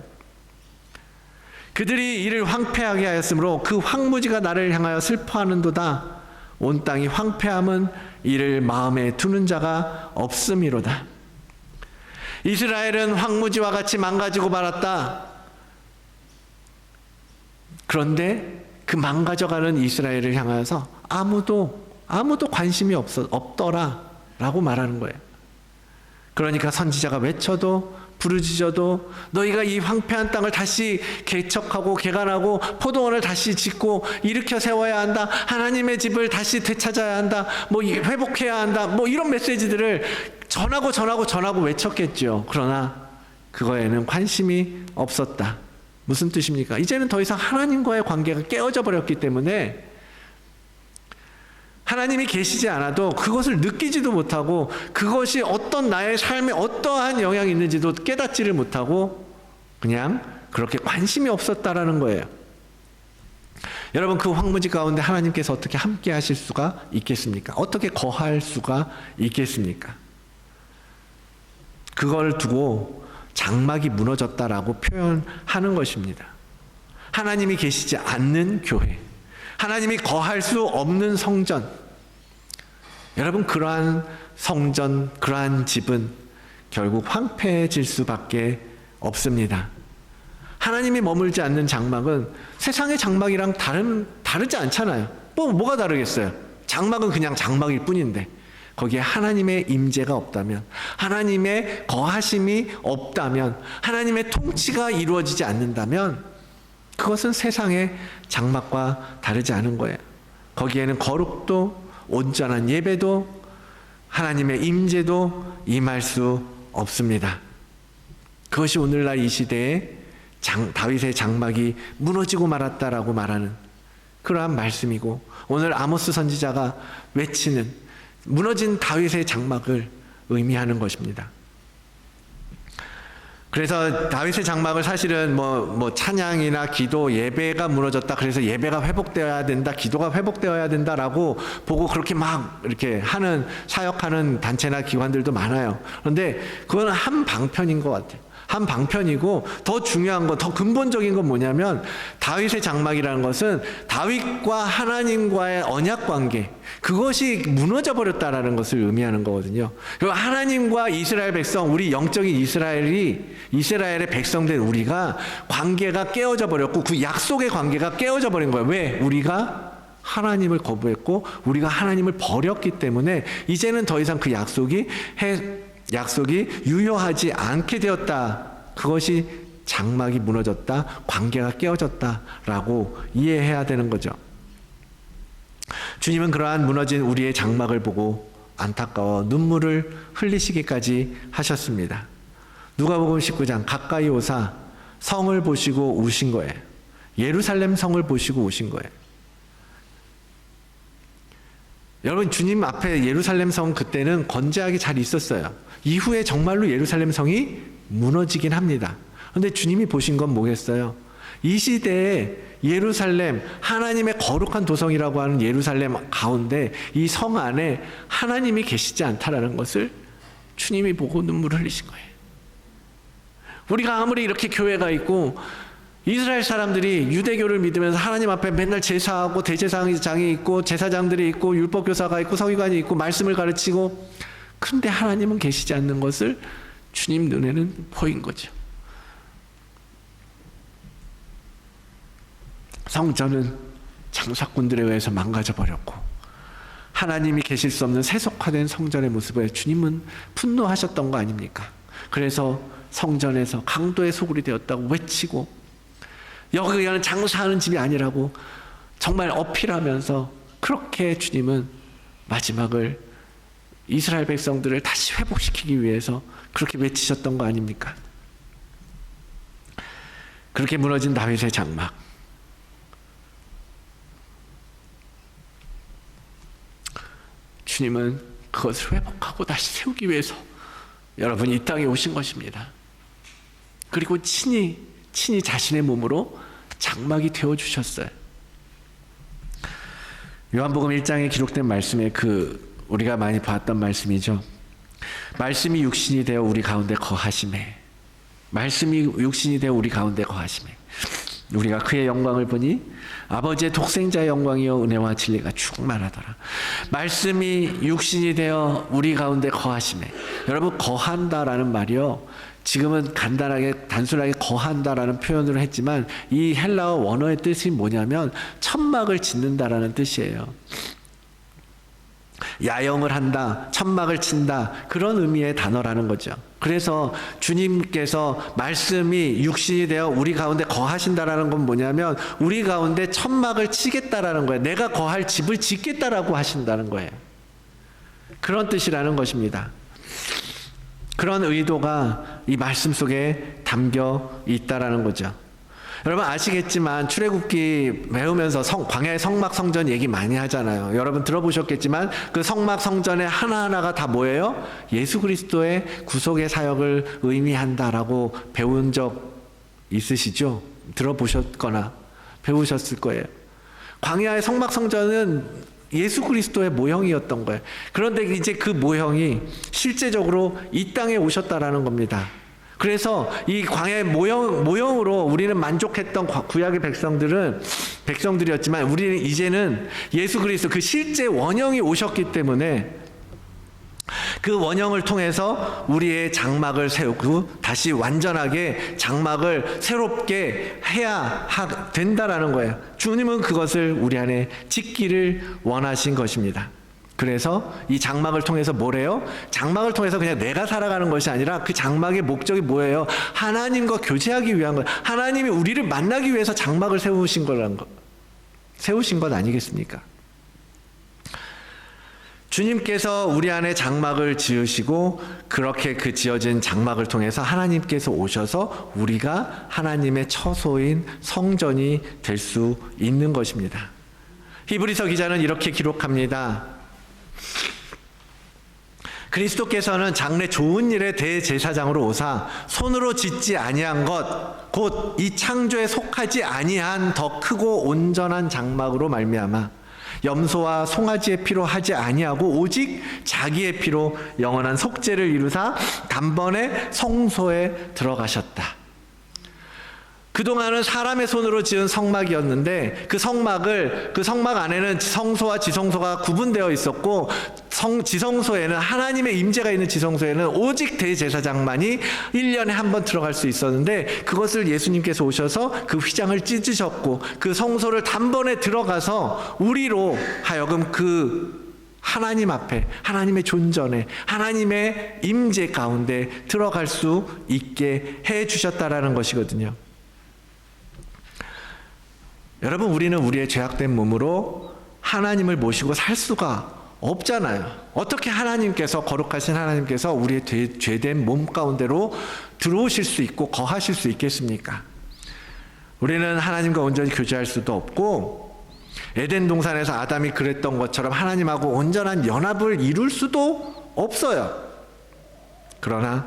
S1: 그들이 이를 황폐하게 하였으므로 그 황무지가 나를 향하여 슬퍼하는도다. 온 땅이 황폐함은 이를 마음에 두는 자가 없음이로다. 이스라엘은 황무지와 같이 망가지고 말았다. 그런데 그 망가져가는 이스라엘을 향해서 아무도 관심이 없더라라고 말하는 거예요. 그러니까 선지자가 외쳐도 부르짖어도 너희가 이 황폐한 땅을 다시 개척하고 개간하고 포도원을 다시 짓고 일으켜 세워야 한다. 하나님의 집을 다시 되찾아야 한다. 뭐 회복해야 한다. 뭐 이런 메시지들을 전하고 외쳤겠죠. 그러나 그거에는 관심이 없었다. 무슨 뜻입니까? 이제는 더 이상 하나님과의 관계가 깨어져 버렸기 때문에 하나님이 계시지 않아도 그것을 느끼지도 못하고 그것이 어떤 나의 삶에 어떠한 영향이 있는지도 깨닫지를 못하고 그냥 그렇게 관심이 없었다라는 거예요. 여러분, 그 황무지 가운데 하나님께서 어떻게 함께 하실 수가 있겠습니까? 어떻게 거할 수가 있겠습니까? 그걸 두고 장막이 무너졌다라고 표현하는 것입니다. 하나님이 계시지 않는 교회, 하나님이 거할 수 없는 성전. 여러분, 그러한 성전, 그러한 집은 결국 황폐해질 수밖에 없습니다. 하나님이 머물지 않는 장막은 세상의 장막이랑 다르지 않잖아요. 뭐가 다르겠어요? 장막은 그냥 장막일 뿐인데 거기에 하나님의 임재가 없다면, 하나님의 거하심이 없다면, 하나님의 통치가 이루어지지 않는다면 그것은 세상의 장막과 다르지 않은 거예요. 거기에는 거룩도 온전한 예배도 하나님의 임재도 임할 수 없습니다. 그것이 오늘날 이 시대에 다윗의 장막이 무너지고 말았다라고 말하는 그러한 말씀이고, 오늘 아모스 선지자가 외치는 무너진 다윗의 장막을 의미하는 것입니다. 그래서 다윗의 장막을 사실은 뭐 찬양이나 기도, 예배가 무너졌다, 그래서 예배가 회복되어야 된다, 기도가 회복되어야 된다라고 보고 그렇게 막 이렇게 하는, 사역하는 단체나 기관들도 많아요. 그런데 그건 한 방편인 것 같아요. 한 방편이고, 더 중요한 건, 더 근본적인 건 뭐냐면 다윗의 장막이라는 것은 다윗과 하나님과의 언약 관계, 그것이 무너져 버렸다라는 것을 의미하는 거거든요. 그리고 하나님과 이스라엘 백성, 우리 영적인 이스라엘의 백성된 우리가 관계가 깨어져 버렸고, 그 약속의 관계가 깨어져 버린 거예요. 왜? 우리가 하나님을 거부했고 우리가 하나님을 버렸기 때문에 이제는 더 이상 그 약속이 유효하지 않게 되었다. 그것이 장막이 무너졌다, 관계가 깨어졌다라고 이해해야 되는 거죠. 주님은 그러한 무너진 우리의 장막을 보고 안타까워 눈물을 흘리시기까지 하셨습니다. 누가복음 19장, 가까이 오사 성을 보시고 우신 거예요. 예루살렘 성을 보시고 우신 거예요. 여러분, 주님 앞에 예루살렘 성 그때는 건재하게 잘 있었어요. 이후에 정말로 예루살렘 성이 무너지긴 합니다. 그런데 주님이 보신 건 뭐겠어요? 이 시대에 예루살렘, 하나님의 거룩한 도성이라고 하는 예루살렘 가운데 이 성 안에 하나님이 계시지 않다라는 것을 주님이 보고 눈물을 흘리신 거예요. 우리가 아무리 이렇게 교회가 있고 이스라엘 사람들이 유대교를 믿으면서 하나님 앞에 맨날 제사하고 대제사장이 있고 제사장들이 있고 율법교사가 있고 서기관이 있고 말씀을 가르치고, 근데 하나님은 계시지 않는 것을 주님 눈에는 보인 거죠. 성전은 장사꾼들에 의해서 망가져 버렸고 하나님이 계실 수 없는 세속화된 성전의 모습에 주님은 분노하셨던 거 아닙니까? 그래서 성전에서 강도의 소굴이 되었다고 외치고, 여기는 장사하는 집이 아니라고 정말 어필하면서 그렇게 주님은 마지막을 이스라엘 백성들을 다시 회복시키기 위해서 그렇게 외치셨던 거 아닙니까? 그렇게 무너진 다윗의 장막, 주님은 그것을 회복하고 다시 세우기 위해서 여러분 이 땅에 오신 것입니다. 그리고 친히 자신의 몸으로 장막이 되어주셨어요. 요한복음 1장에 기록된 말씀에 우리가 많이 봤던 말씀이죠. 말씀이 육신이 되어 우리 가운데 거하심에. 말씀이 육신이 되어 우리 가운데 거하심에. 우리가 그의 영광을 보니 아버지의 독생자의 영광이요 은혜와 진리가 충만하더라. 말씀이 육신이 되어 우리 가운데 거하시네. 여러분, 거한다라는 말이요, 지금은 간단하게 단순하게 거한다라는 표현으로 했지만 이 헬라어 원어의 뜻이 뭐냐면 천막을 짓는다라는 뜻이에요. 야영을 한다, 천막을 친다, 그런 의미의 단어라는 거죠. 그래서 주님께서 말씀이 육신이 되어 우리 가운데 거하신다라는 건 뭐냐면 우리 가운데 천막을 치겠다라는 거예요. 내가 거할 집을 짓겠다라고 하신다는 거예요. 그런 뜻이라는 것입니다. 그런 의도가 이 말씀 속에 담겨 있다라는 거죠. 여러분 아시겠지만 출애굽기 배우면서 광야의 성막 성전 얘기 많이 하잖아요. 여러분 들어보셨겠지만 그 성막 성전의 하나하나가 다 뭐예요? 예수 그리스도의 구속의 사역을 의미한다라고 배운 적 있으시죠? 들어보셨거나 배우셨을 거예요. 광야의 성막 성전은 예수 그리스도의 모형이었던 거예요. 그런데 이제 그 모형이 실제적으로 이 땅에 오셨다라는 겁니다. 그래서 이 광야의 모형으로 우리는 만족했던 구약의 백성들이었지만 우리는 이제는 예수 그리스도 그 실제 원형이 오셨기 때문에 그 원형을 통해서 우리의 장막을 세우고 다시 완전하게 장막을 새롭게 해야 된다라는 거예요. 주님은 그것을 우리 안에 짓기를 원하신 것입니다. 그래서 이 장막을 통해서 뭐래요? 장막을 통해서 그냥 내가 살아가는 것이 아니라 그 장막의 목적이 뭐예요? 하나님과 교제하기 위한 거예요. 하나님이 우리를 만나기 위해서 장막을 세우신 것 아니겠습니까? 주님께서 우리 안에 장막을 지으시고 그렇게 그 지어진 장막을 통해서 하나님께서 오셔서 우리가 하나님의 처소인 성전이 될 수 있는 것입니다. 히브리서 기자는 이렇게 기록합니다. 그리스도께서는 장래 좋은 일의 대제사장으로 오사 손으로 짓지 아니한 것 곧 이 창조에 속하지 아니한 더 크고 온전한 장막으로 말미암아 염소와 송아지의 피로 하지 아니하고 오직 자기의 피로 영원한 속죄를 이루사 단번에 성소에 들어가셨다. 그동안은 사람의 손으로 지은 성막이었는데 그 성막 안에는 성소와 지성소가 구분되어 있었고 지성소에는 하나님의 임재가 있는 지성소에는 오직 대제사장만이 1년에 한 번 들어갈 수 있었는데 그것을 예수님께서 오셔서 그 휘장을 찢으셨고 그 성소를 단번에 들어가서 우리로 하여금 그 하나님 앞에 하나님의 존전에 하나님의 임재 가운데 들어갈 수 있게 해 주셨다라는 것이거든요. 여러분 우리는 우리의 죄악된 몸으로 하나님을 모시고 살 수가 없잖아요. 어떻게 하나님께서 거룩하신 하나님께서 우리의 죄된 몸 가운데로 들어오실 수 있고 거하실 수 있겠습니까? 우리는 하나님과 온전히 교제할 수도 없고 에덴 동산에서 아담이 그랬던 것처럼 하나님하고 온전한 연합을 이룰 수도 없어요. 그러나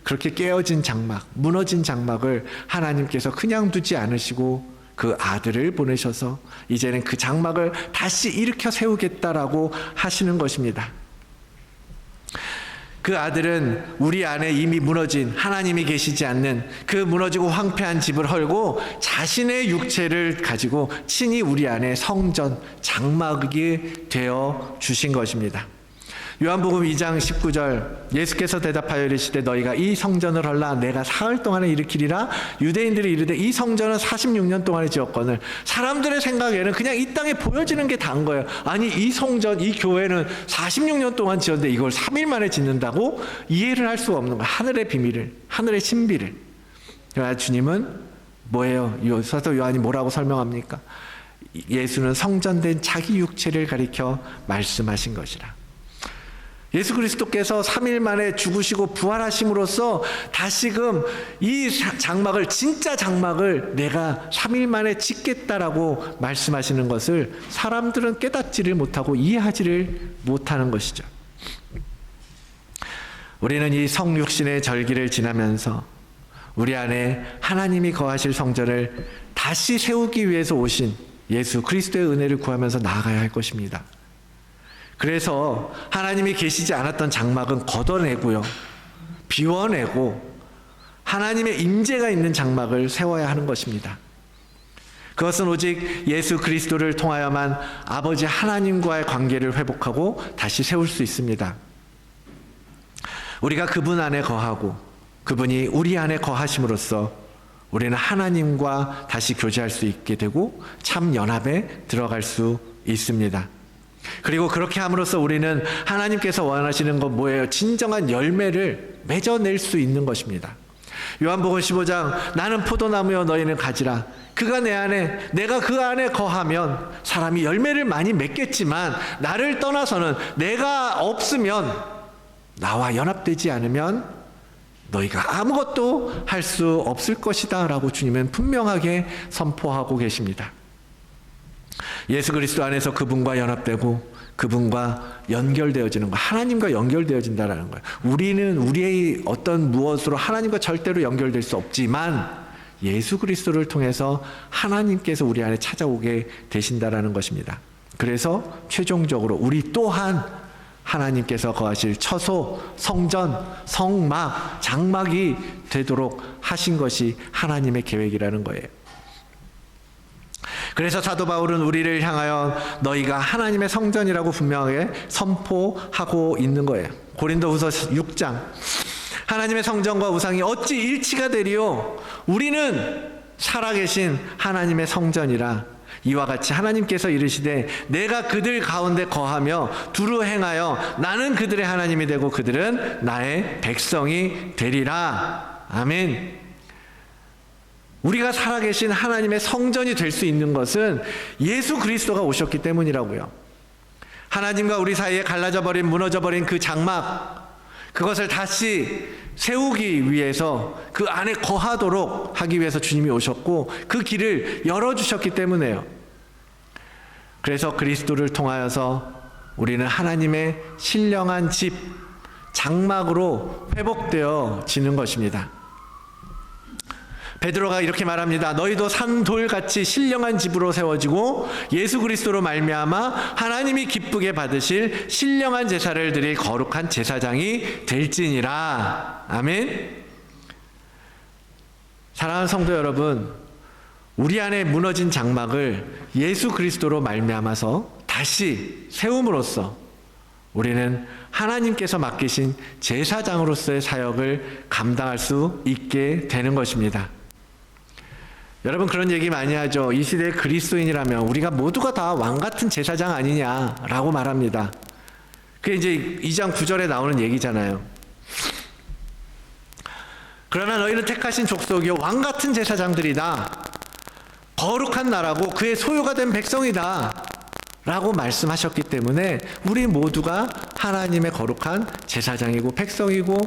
S1: 그렇게 깨어진 장막, 무너진 장막을 하나님께서 그냥 두지 않으시고 그 아들을 보내셔서 이제는 그 장막을 다시 일으켜 세우겠다라고 하시는 것입니다. 그 아들은 우리 안에 이미 무너진 하나님이 계시지 않는 그 무너지고 황폐한 집을 헐고 자신의 육체를 가지고 친히 우리 안에 성전, 장막이 되어 주신 것입니다. 요한복음 2장 19절 예수께서 대답하여 이르시되 너희가 이 성전을 헐라 내가 사흘 동안에 일으키리라. 유대인들이 이르되 이 성전은 46년 동안에 지었거늘. 사람들의 생각에는 그냥 이 땅에 보여지는 게 다인 거예요. 아니 이 성전, 이 교회는 46년 동안 지었는데 이걸 3일 만에 짓는다고? 이해를 할 수가 없는 거예요. 하늘의 비밀을, 하늘의 신비를. 그러나 주님은 뭐예요? 사도 요한이 뭐라고 설명합니까? 예수는 성전된 자기 육체를 가리켜 말씀하신 것이라. 예수 그리스도께서 3일 만에 죽으시고 부활하심으로써 다시금 이 장막을, 진짜 장막을 내가 3일 만에 짓겠다라고 말씀하시는 것을 사람들은 깨닫지를 못하고 이해하지를 못하는 것이죠. 우리는 이 성육신의 절기를 지나면서 우리 안에 하나님이 거하실 성전을 다시 세우기 위해서 오신 예수 그리스도의 은혜를 구하면서 나아가야 할 것입니다. 그래서 하나님이 계시지 않았던 장막은 걷어내고요, 비워내고 하나님의 임재가 있는 장막을 세워야 하는 것입니다. 그것은 오직 예수 그리스도를 통하여만 아버지 하나님과의 관계를 회복하고 다시 세울 수 있습니다. 우리가 그분 안에 거하고 그분이 우리 안에 거하심으로써 우리는 하나님과 다시 교제할 수 있게 되고 참 연합에 들어갈 수 있습니다. 그리고 그렇게 함으로써 우리는 하나님께서 원하시는 건 뭐예요? 진정한 열매를 맺어낼 수 있는 것입니다. 요한복음 15장 나는 포도나무여 너희는 가지라. 그가 내 안에 내가 그 안에 거하면 사람이 열매를 많이 맺겠지만 나를 떠나서는 내가 없으면 나와 연합되지 않으면 너희가 아무것도 할 수 없을 것이다 라고 주님은 분명하게 선포하고 계십니다. 예수 그리스도 안에서 그분과 연합되고 그분과 연결되어지는 거, 하나님과 연결되어진다라는 거예요. 우리는 우리의 어떤 무엇으로 하나님과 절대로 연결될 수 없지만 예수 그리스도를 통해서 하나님께서 우리 안에 찾아오게 되신다라는 것입니다. 그래서 최종적으로 우리 또한 하나님께서 거하실 처소, 성전, 성막, 장막이 되도록 하신 것이 하나님의 계획이라는 거예요. 그래서 사도 바울은 우리를 향하여 너희가 하나님의 성전이라고 분명하게 선포하고 있는 거예요. 고린도후서 6장 하나님의 성전과 우상이 어찌 일치가 되리요? 우리는 살아계신 하나님의 성전이라. 이와 같이 하나님께서 이르시되 내가 그들 가운데 거하며 두루 행하여 나는 그들의 하나님이 되고 그들은 나의 백성이 되리라. 아멘. 우리가 살아계신 하나님의 성전이 될 수 있는 것은 예수 그리스도가 오셨기 때문이라고요. 하나님과 우리 사이에 갈라져 버린, 무너져 버린 그 장막, 그것을 다시 세우기 위해서 그 안에 거하도록 하기 위해서 주님이 오셨고 그 길을 열어주셨기 때문에요. 그래서 그리스도를 통하여서 우리는 하나님의 신령한 집, 장막으로 회복되어지는 것입니다. 베드로가 이렇게 말합니다. 너희도 산돌같이 신령한 집으로 세워지고 예수 그리스도로 말미암아 하나님이 기쁘게 받으실 신령한 제사를 드릴 거룩한 제사장이 될지니라. 아멘. 사랑하는 성도 여러분, 우리 안에 무너진 장막을 예수 그리스도로 말미암아서 다시 세움으로써 우리는 하나님께서 맡기신 제사장으로서의 사역을 감당할 수 있게 되는 것입니다. 여러분 그런 얘기 많이 하죠. 이 시대의 그리스도인이라면 우리가 모두가 다 왕같은 제사장 아니냐라고 말합니다. 그게 이제 2장 9절에 나오는 얘기잖아요. 그러나 너희는 택하신 족속이요 왕같은 제사장들이다. 거룩한 나라고 그의 소유가 된 백성이다 라고 말씀하셨기 때문에 우리 모두가 하나님의 거룩한 제사장이고 백성이고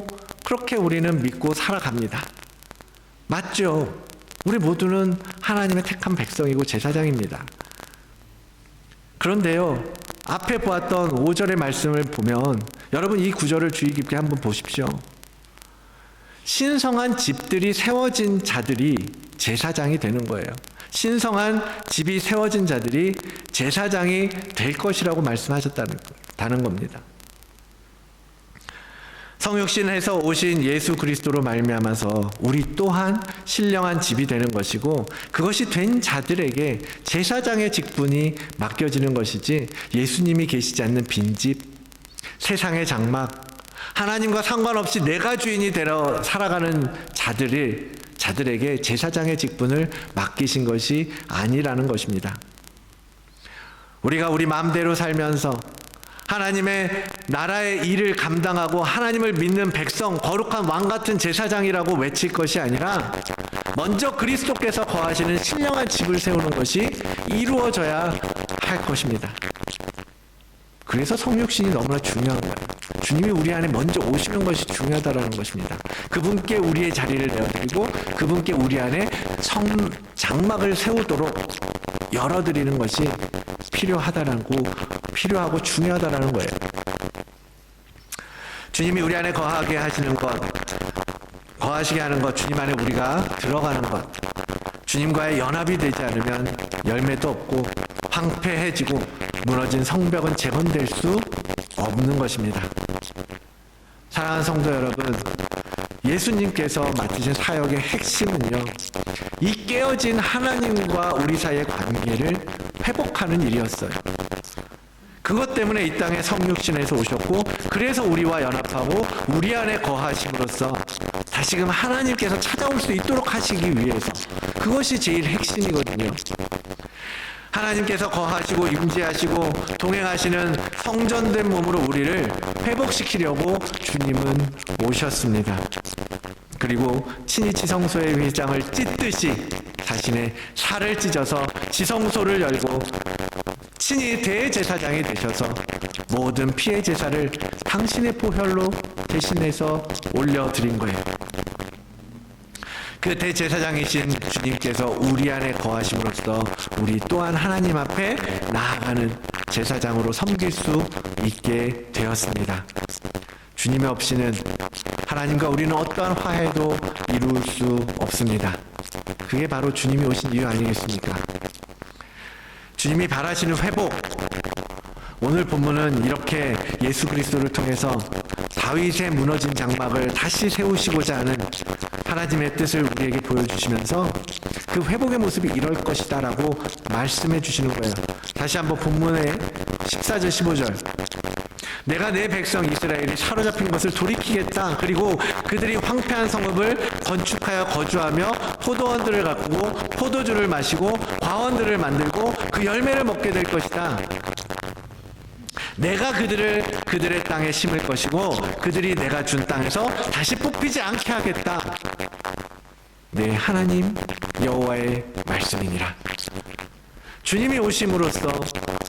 S1: 그렇게 우리는 믿고 살아갑니다. 맞죠? 우리 모두는 하나님의 택한 백성이고 제사장입니다. 그런데요, 앞에 보았던 5절의 말씀을 보면 여러분 이 구절을 주의 깊게 한번 보십시오. 신성한 집들이 세워진 자들이 제사장이 되는 거예요. 신성한 집이 세워진 자들이 제사장이 될 것이라고 말씀하셨다는 겁니다. 성육신해서 오신 예수 그리스도로 말미암아서 우리 또한 신령한 집이 되는 것이고 그것이 된 자들에게 제사장의 직분이 맡겨지는 것이지 예수님이 계시지 않는 빈집, 세상의 장막, 하나님과 상관없이 내가 주인이 되어 살아가는 자들에게 제사장의 직분을 맡기신 것이 아니라는 것입니다. 우리가 우리 마음대로 살면서 하나님의 나라의 일을 감당하고 하나님을 믿는 백성, 거룩한 왕 같은 제사장이라고 외칠 것이 아니라 먼저 그리스도께서 거하시는 신령한 집을 세우는 것이 이루어져야 할 것입니다. 그래서 성육신이 너무나 중요한 거예요. 주님이 우리 안에 먼저 오시는 것이 중요하다는 것입니다. 그분께 우리의 자리를 내어드리고 그분께 우리 안에 장막을 세우도록 열어드리는 것이 필요하고 중요하다는 거예요. 주님이 우리 안에 거하게 하시는 것, 거하시게 하는 것, 주님 안에 우리가 들어가는 것, 주님과의 연합이 되지 않으면 열매도 없고 황폐해지고 무너진 성벽은 재건될 수 없는 것입니다. 사랑하는 성도 여러분, 예수님께서 맡으신 사역의 핵심은요, 이 깨어진 하나님과 우리 사이의 관계를 회복하는 일이었어요. 그것 때문에 이 땅에 성육신에서 오셨고, 그래서 우리와 연합하고 우리 안에 거하심으로써 다시금 하나님께서 찾아올 수 있도록 하시기 위해서, 그것이 제일 핵심이거든요. 하나님께서 거하시고 임재하시고 동행하시는 성전된 몸으로 우리를 회복시키려고 주님은 오셨습니다. 그리고 친히 지성소의 휘장을 찢듯이 자신의 살을 찢어서 지성소를 열고 친히 대제사장이 되셔서 모든 피해 제사를 당신의 보혈로 대신해서 올려드린 거예요. 그 대제사장이신 주님께서 우리 안에 거하심으로써 우리 또한 하나님 앞에 나아가는 제사장으로 섬길 수 있게 되었습니다. 주님 없이는 하나님과 우리는 어떠한 화해도 이룰 수 없습니다. 그게 바로 주님이 오신 이유 아니겠습니까? 주님이 바라시는 회복, 오늘 본문은 이렇게 예수 그리스도를 통해서 다윗의 무너진 장막을 다시 세우시고자 하는 하나님의 뜻을 우리에게 보여주시면서 그 회복의 모습이 이럴 것이다 라고 말씀해 주시는 거예요. 다시 한번 본문의 14절 15절, 내가 내 백성 이스라엘이 사로잡힌 것을 돌이키겠다. 그리고 그들이 황폐한 성읍을 건축하여 거주하며 포도원들을 가꾸고 포도주를 마시고 과원들을 만들고 그 열매를 먹게 될 것이다. 내가 그들을 그들의 땅에 심을 것이고 그들이 내가 준 땅에서 다시 뽑히지 않게 하겠다. 내 하나님 여호와의 말씀이니라. 주님이 오심으로써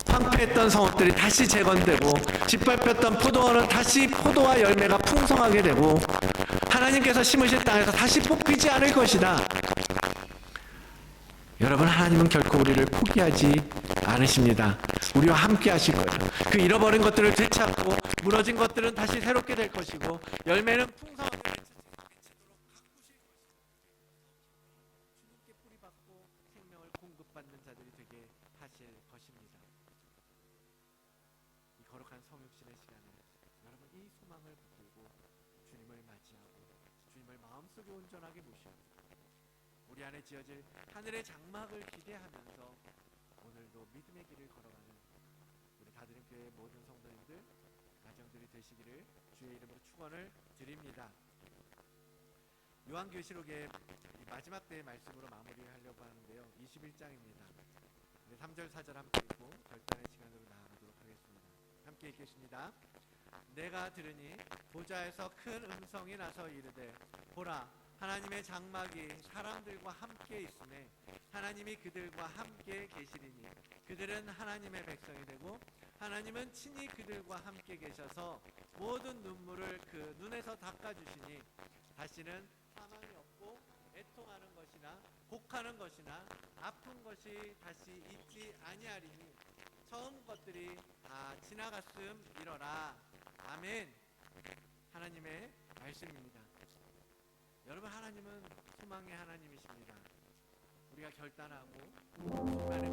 S1: 황폐했던 성읍들이 다시 재건되고 짓밟혔던 포도원은 다시 포도와 열매가 풍성하게 되고 하나님께서 심으신 땅에서 다시 뽑히지 않을 것이다. 여러분, 하나님은 결코 우리를 포기하지 않으십니다. 우리와 함께 하실 거예요. 그 잃어버린 것들을 되찾고 무너진 것들은 다시 새롭게 될 것이고 열매는 풍성하게 미치도록 가꾸실 것이고 주님께 뿌리박고 생명을 공급받는 자들이 되게 하실 것입니다. 이 거룩한 성육신의 시간에 여러분, 이 소망을 붙들고 주님을 맞이하고 주님을 마음속에 온전하게 모시고 우리 안에 지어질 하늘의 장막을 기대하면서 오늘도 믿음의 길을 걸어가는 우리 다드림교회 모든 성도님들, 가정들이 되시기를 주의 이름으로 축원을 드립니다. 요한계시록의 마지막 때의 말씀으로 마무리하려고 하는데요, 21장입니다. 3절 4절 함께 읽고 결단의 시간으로 나아가도록 하겠습니다. 함께 읽겠습니다. 내가 들으니 보좌에서 큰 음성이 나서 이르되, 보라, 하나님의 장막이 사람들과 함께 있음에 하나님이 그들과 함께 계시리니 그들은 하나님의 백성이 되고 하나님은 친히 그들과 함께 계셔서 모든 눈물을 그 눈에서 닦아주시니 다시는 사망이 없고 애통하는 것이나 곡하는 것이나 아픈 것이 다시 있지 아니하리니 처음 것들이 다 지나갔음이러라. 아멘. 하나님의 말씀입니다. 여러분, 하나님은 소망의 하나님이십니다. 우리가 결단하고 순간에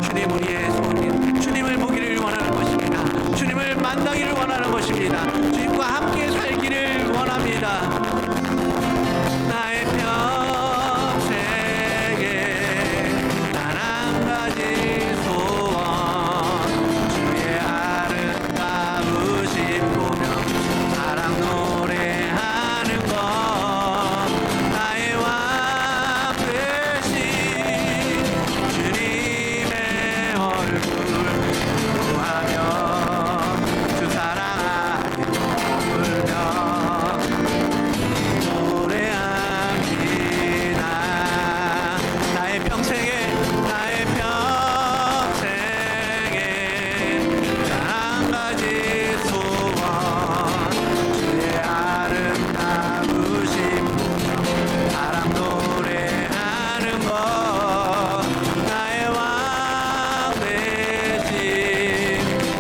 S1: 주님 우리의 소원인 주님을 보기를 원하는 것입니다. 주님을 만나기를 원하는 것입니다. 주님과 함께 살기를 원합니다. 나의 평생에 단 한 가지 소원 주의 아름다우신 보며 사랑 노래하는 것 나의 왕 되신 주님의 얼굴 구하며 주 사랑하며 울며 노래합니다. 나의 평생에 단 한 가지 소원 주의 아름다우신 보며 사랑 노래하는 것 나의 왕 되신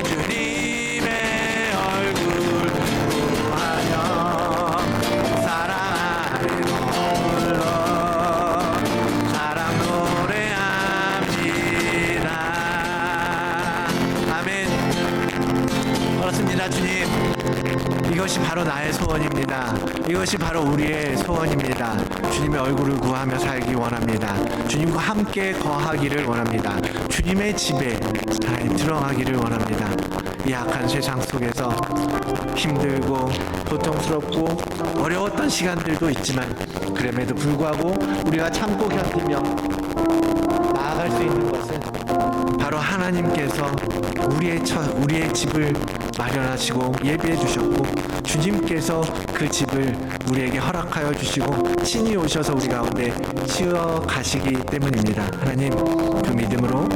S1: 주님의 얼굴 구하며 사랑하며 불러 사랑 노래합니다. 아멘. 그렇습니다. 주님, 이것이 바로 나의 소원입니다. 이것이 바로 우리의 소원입니다. 주님의 얼굴을 구하며 살기 원합니다. 주님과 함께 거하기를 원합니다. 주님의 집에 들어가기를 원합니다. 이 악한 세상 속에서 힘들고 고통스럽고 어려웠던 시간들도 있지만 그럼에도 불구하고 우리가 참고 견디며 나아갈 수 있는 것은 바로 하나님께서 우리의 집을 마련하시고 예비해 주셨고 주님께서 그 집을 우리에게 허락하여 주시고 친히 오셔서 우리 가운데 치어 가시기 때문입니다. 하나님, 그 믿음으로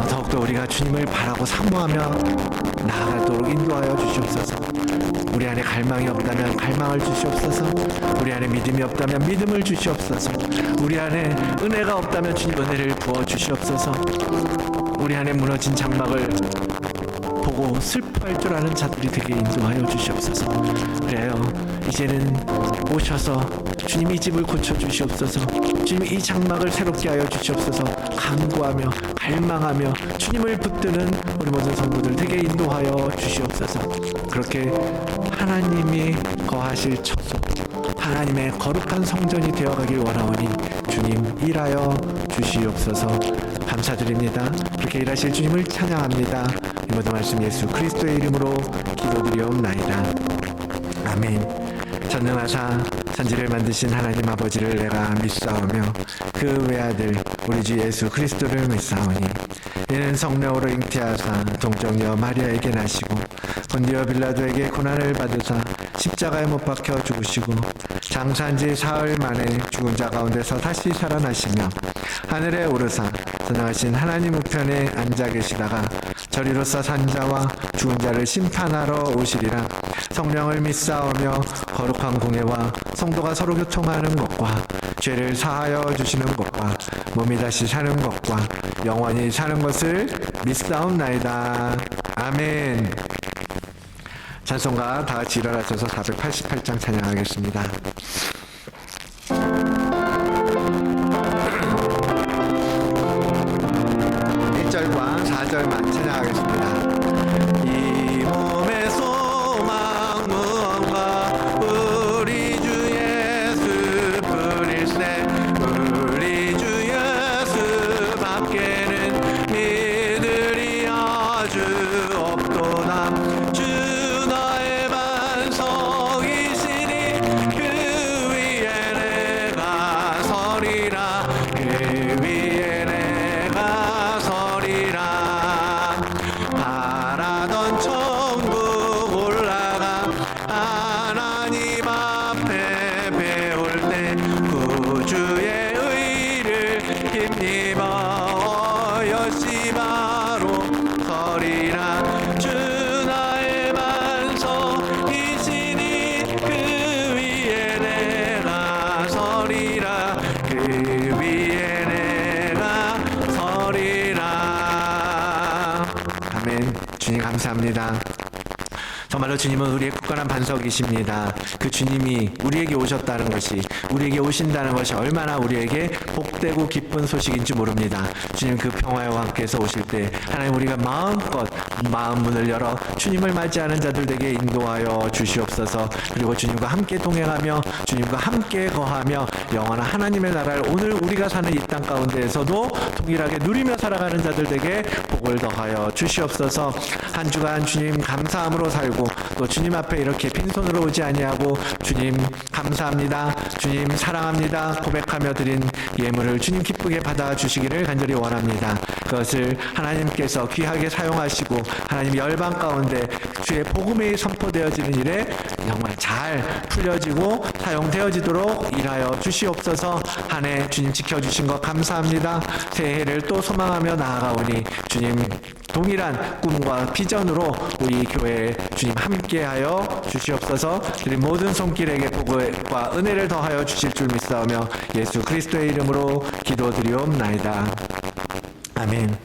S1: 더욱더 우리가 주님을 바라고 사모하며 나아가도록 인도하여 주시옵소서. 우리 안에 갈망이 없다면 갈망을 주시옵소서. 우리 안에 믿음이 없다면 믿음을 주시옵소서. 우리 안에 은혜가 없다면 주님 은혜를 부어 주시옵소서. 우리 안에 무너진 장막을 보고 슬퍼할 줄 아는 자들이 되게 인도하여 주시옵소서. 그래요, 이제는 오셔서 주님이 이 집을 고쳐 주시옵소서. 주님이 이 장막을 새롭게 하여 주시옵소서. 간구하며 갈망하며 주님을 붙드는 우리 모든 성도들 되게 인도하여 주시옵소서. 그렇게 하나님이 거하실 처소, 하나님의 거룩한 성전이 되어가길 원하오니 주님 일하여 주시옵소서. 감사드립니다. 그렇게 일하실 주님을 찬양합니다. 이 모든 말씀 예수 그리스도의 이름으로 기도드리옵나이다. 아멘. 전능하사 천지를 만드신 하나님 아버지를 내가 믿사오며 그 외아들 우리 주 예수 그리스도를 믿사오니 이는 성령으로 잉태하사 동정녀 마리아에게 나시고 본디오 빌라도에게 고난을 받으사 십자가에 못 박혀 죽으시고 장사한 지 사흘 만에 죽은 자 가운데서 다시 살아나시며 하늘에 오르사 전능하신 하나님 우편에 앉아 계시다가 저리로서 산자와 죽은 자를 심판하러 오시리라. 성령을 믿사오며 거룩한 공예와 성도가 서로 교통하는 것과 죄를 사하여 주시는 것과 몸이 다시 사는 것과 영원히 사는 것을 믿사옵나이다. 아멘. 찬송가 다 같이 일어나셔서 488장 찬양하겠습니다. 1절과 4절만 찬양하겠습니다. 이 몸의 소망 무언가 우리 주 예수 부릴세 우리 주 예수 밖에는 믿으리 아주 없도다. 주 나의 반석이시니 그 위에 내가 서리라. 그 위에 내가 서리라. 바라던 천국 올라가 하나님 앞에 배울 때 구주의 의를 힘입어 여시 바로 서리라. 주 나의 반석이시니 그 위에 내가 서리라. 그 위에 내가 서리라. 아멘. 주님 감사합니다. 정말로 주님은 우리의 굳건한 반석이십니다. 그 주님이 우리에게 오셨다는 것이, 우리에게 오신다는 것이 얼마나 우리에게 복되고 기쁜 소식인지 모릅니다. 주님 그 평화와 함께해서 오실 때 하나님 우리가 마음껏 마음 문을 열어 주님을 맞이하는 자들 되게 인도하여 주시옵소서. 그리고 주님과 함께 동행하며 주님과 함께 거하며 영원한 하나님의 나라를 오늘 우리가 사는 이 땅 가운데에서도 동일하게 누리며 살아가는 자들 되게 복을 더하여 주시옵소서. 한 주간 주님 감사함으로 살고 또 주님 앞에 이렇게 빈손으로 오지 아니하고 주님 감사합니다, 주님 사랑합니다 고백하며 드린 예물을 주님 기쁘게 받아주시기를 간절히 원합니다. 그것을 하나님께서 귀하게 사용하시고 하나님 열방 가운데 주의 복음이 선포되어지는 일에 정말 잘 풀려지고 사용되어지도록 일하여 주시옵소서. 한 해 주님 지켜주신 것 감사합니다. 새해를 또 소망하며 나아가오니 주님 동일한 꿈과 비전으로 우리 교회에 주님 함께하여 주시옵소서. 드린 모든 손길에게 복과 은혜를 더하여 주실 줄 믿사오며 예수 그리스도의 이름으로 기도드리옵나이다. 아멘.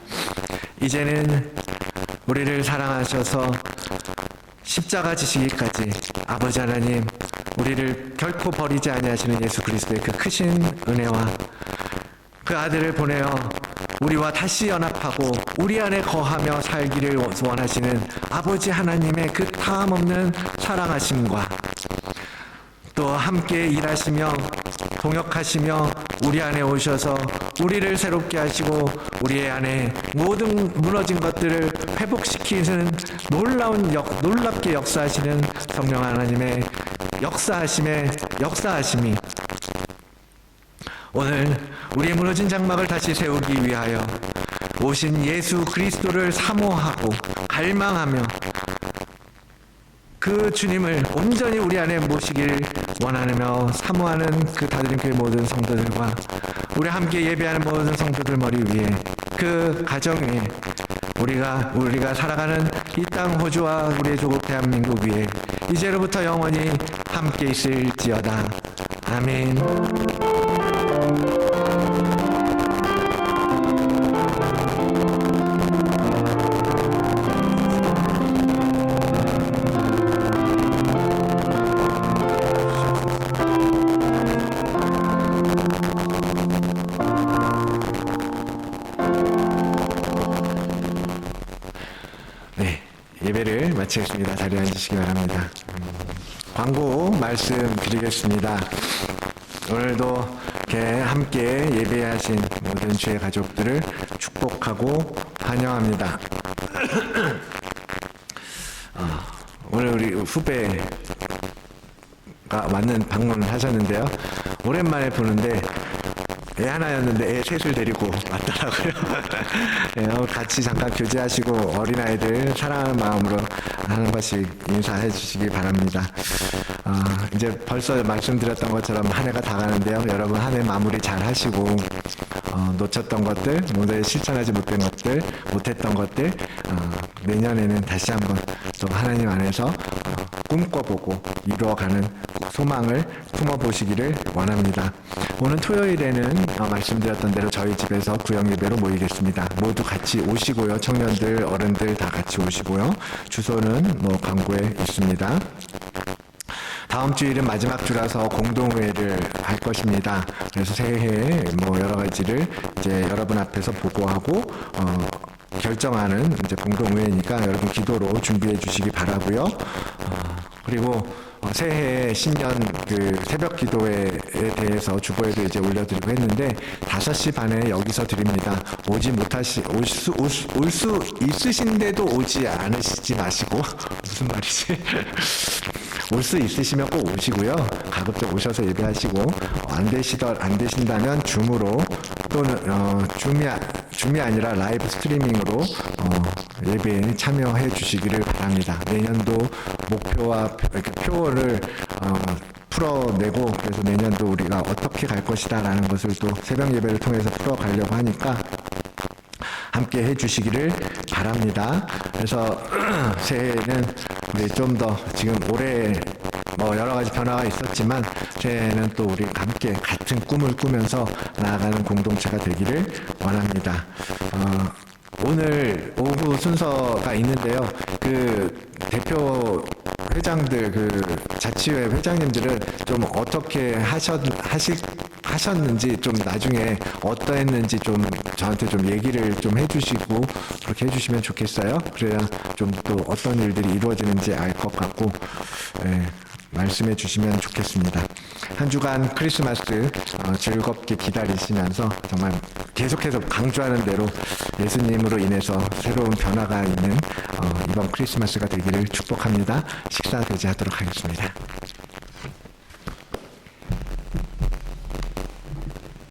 S1: 이제는 우리를 사랑하셔서 십자가 지시기까지 아버지 하나님 우리를 결코 버리지 아니하시는 예수 그리스도의 그 크신 은혜와 그 아들을 보내어 우리와 다시 연합하고 우리 안에 거하며 살기를 원하시는 아버지 하나님의 그 다함없는 사랑하심과 또 함께 일하시며 동역하시며 우리 안에 오셔서 우리를 새롭게 하시고 우리 안에 모든 무너진 것들을 회복시키는 놀랍게 역사하시는 성령 하나님의 역사하심이 오늘 우리의 무너진 장막을 다시 세우기 위하여 오신 예수 그리스도를 사모하고 갈망하며 그 주님을 온전히 우리 안에 모시길 원하며 사모하는 그 다드림교회 모든 성도들과 우리 함께 예배하는 모든 성도들 머리 위에 그 가정에 우리가 살아가는 이 땅 호주와 우리의 조국 대한민국 위에 이제로부터 영원히 함께 있을지어다. 아멘. 예배를 마치겠습니다. 자리에 앉으시기 바랍니다. 광고 말씀드리겠습니다. 오늘도 이렇게 함께 예배하신 모든 주의 가족들을 축복하고 환영합니다. 오늘 우리 후배가 방문하셨는데요. 오랜만에 보는데 애 하나였는데 애 셋을 데리고 왔더라고요. 같이 잠깐 교제하시고 어린아이들 사랑하는 마음으로 한 번씩 인사해 주시기 바랍니다. 이제 벌써 말씀드렸던 것처럼 한 해가 다 가는데요. 여러분 한 해 마무리 잘 하시고 놓쳤던 것들, 오늘 실천하지 못한 것들, 못했던 것들 내년에는 다시 한번 또 하나님 안에서 꿈꿔보고 이루어가는 소망을 품어보시기를 원합니다. 오늘 토요일에는 말씀드렸던 대로 저희 집에서 구역 예배로 모이겠습니다. 모두 같이 오시고요. 청년들, 어른들 다 같이 오시고요. 주소는 광고에 있습니다. 다음 주일은 마지막 주라서 공동회를 할 것입니다. 그래서 새해에 여러 가지를 이제 여러분 앞에서 보고하고 결정하는 이제 공동회니까 여러분 기도로 준비해 주시기 바라고요. 그리고 새해 신년 그 새벽 기도회에 대해서 주보에도 이제 올려드리고 했는데 5시 반에 여기서 드립니다. 올 수 있으신데도 오지 않으시지 마시고 무슨 말이지? 올 수 있으시면 꼭 오시고요. 가급적 오셔서 예배하시고 안 되신다면 줌으로 또는 줌이 아니라 라이브 스트리밍으로 예배에 참여해 주시기를 바랍니다. 내년도 목표와 표를 풀어내고 그래서 내년도 우리가 어떻게 갈 것이다라는 것을 또 새벽 예배를 통해서 풀어가려고 하니까 함께 해주시기를 바랍니다. 그래서 새해에는 우리 좀 더 지금 올해 여러 가지 변화가 있었지만 새해에는 또 우리 함께 같은 꿈을 꾸면서 나아가는 공동체가 되기를 원합니다. 오늘 오후 순서가 있는데요. 그 대표 회장들, 그 자치회 회장님들은 좀 어떻게 하셨는지 좀 나중에 어떠했는지 좀 저한테 좀 얘기를 좀 해주시고 그렇게 해주시면 좋겠어요. 그래야 좀 또 어떤 일들이 이루어지는지 알 것 같고 말씀해 주시면 좋겠습니다. 한 주간 크리스마스 즐겁게 기다리시면서 정말 계속해서 강조하는 대로 예수님으로 인해서 새로운 변화가 있는 이번 크리스마스가 되기를 축복합니다. 식사 대지하도록 하겠습니다.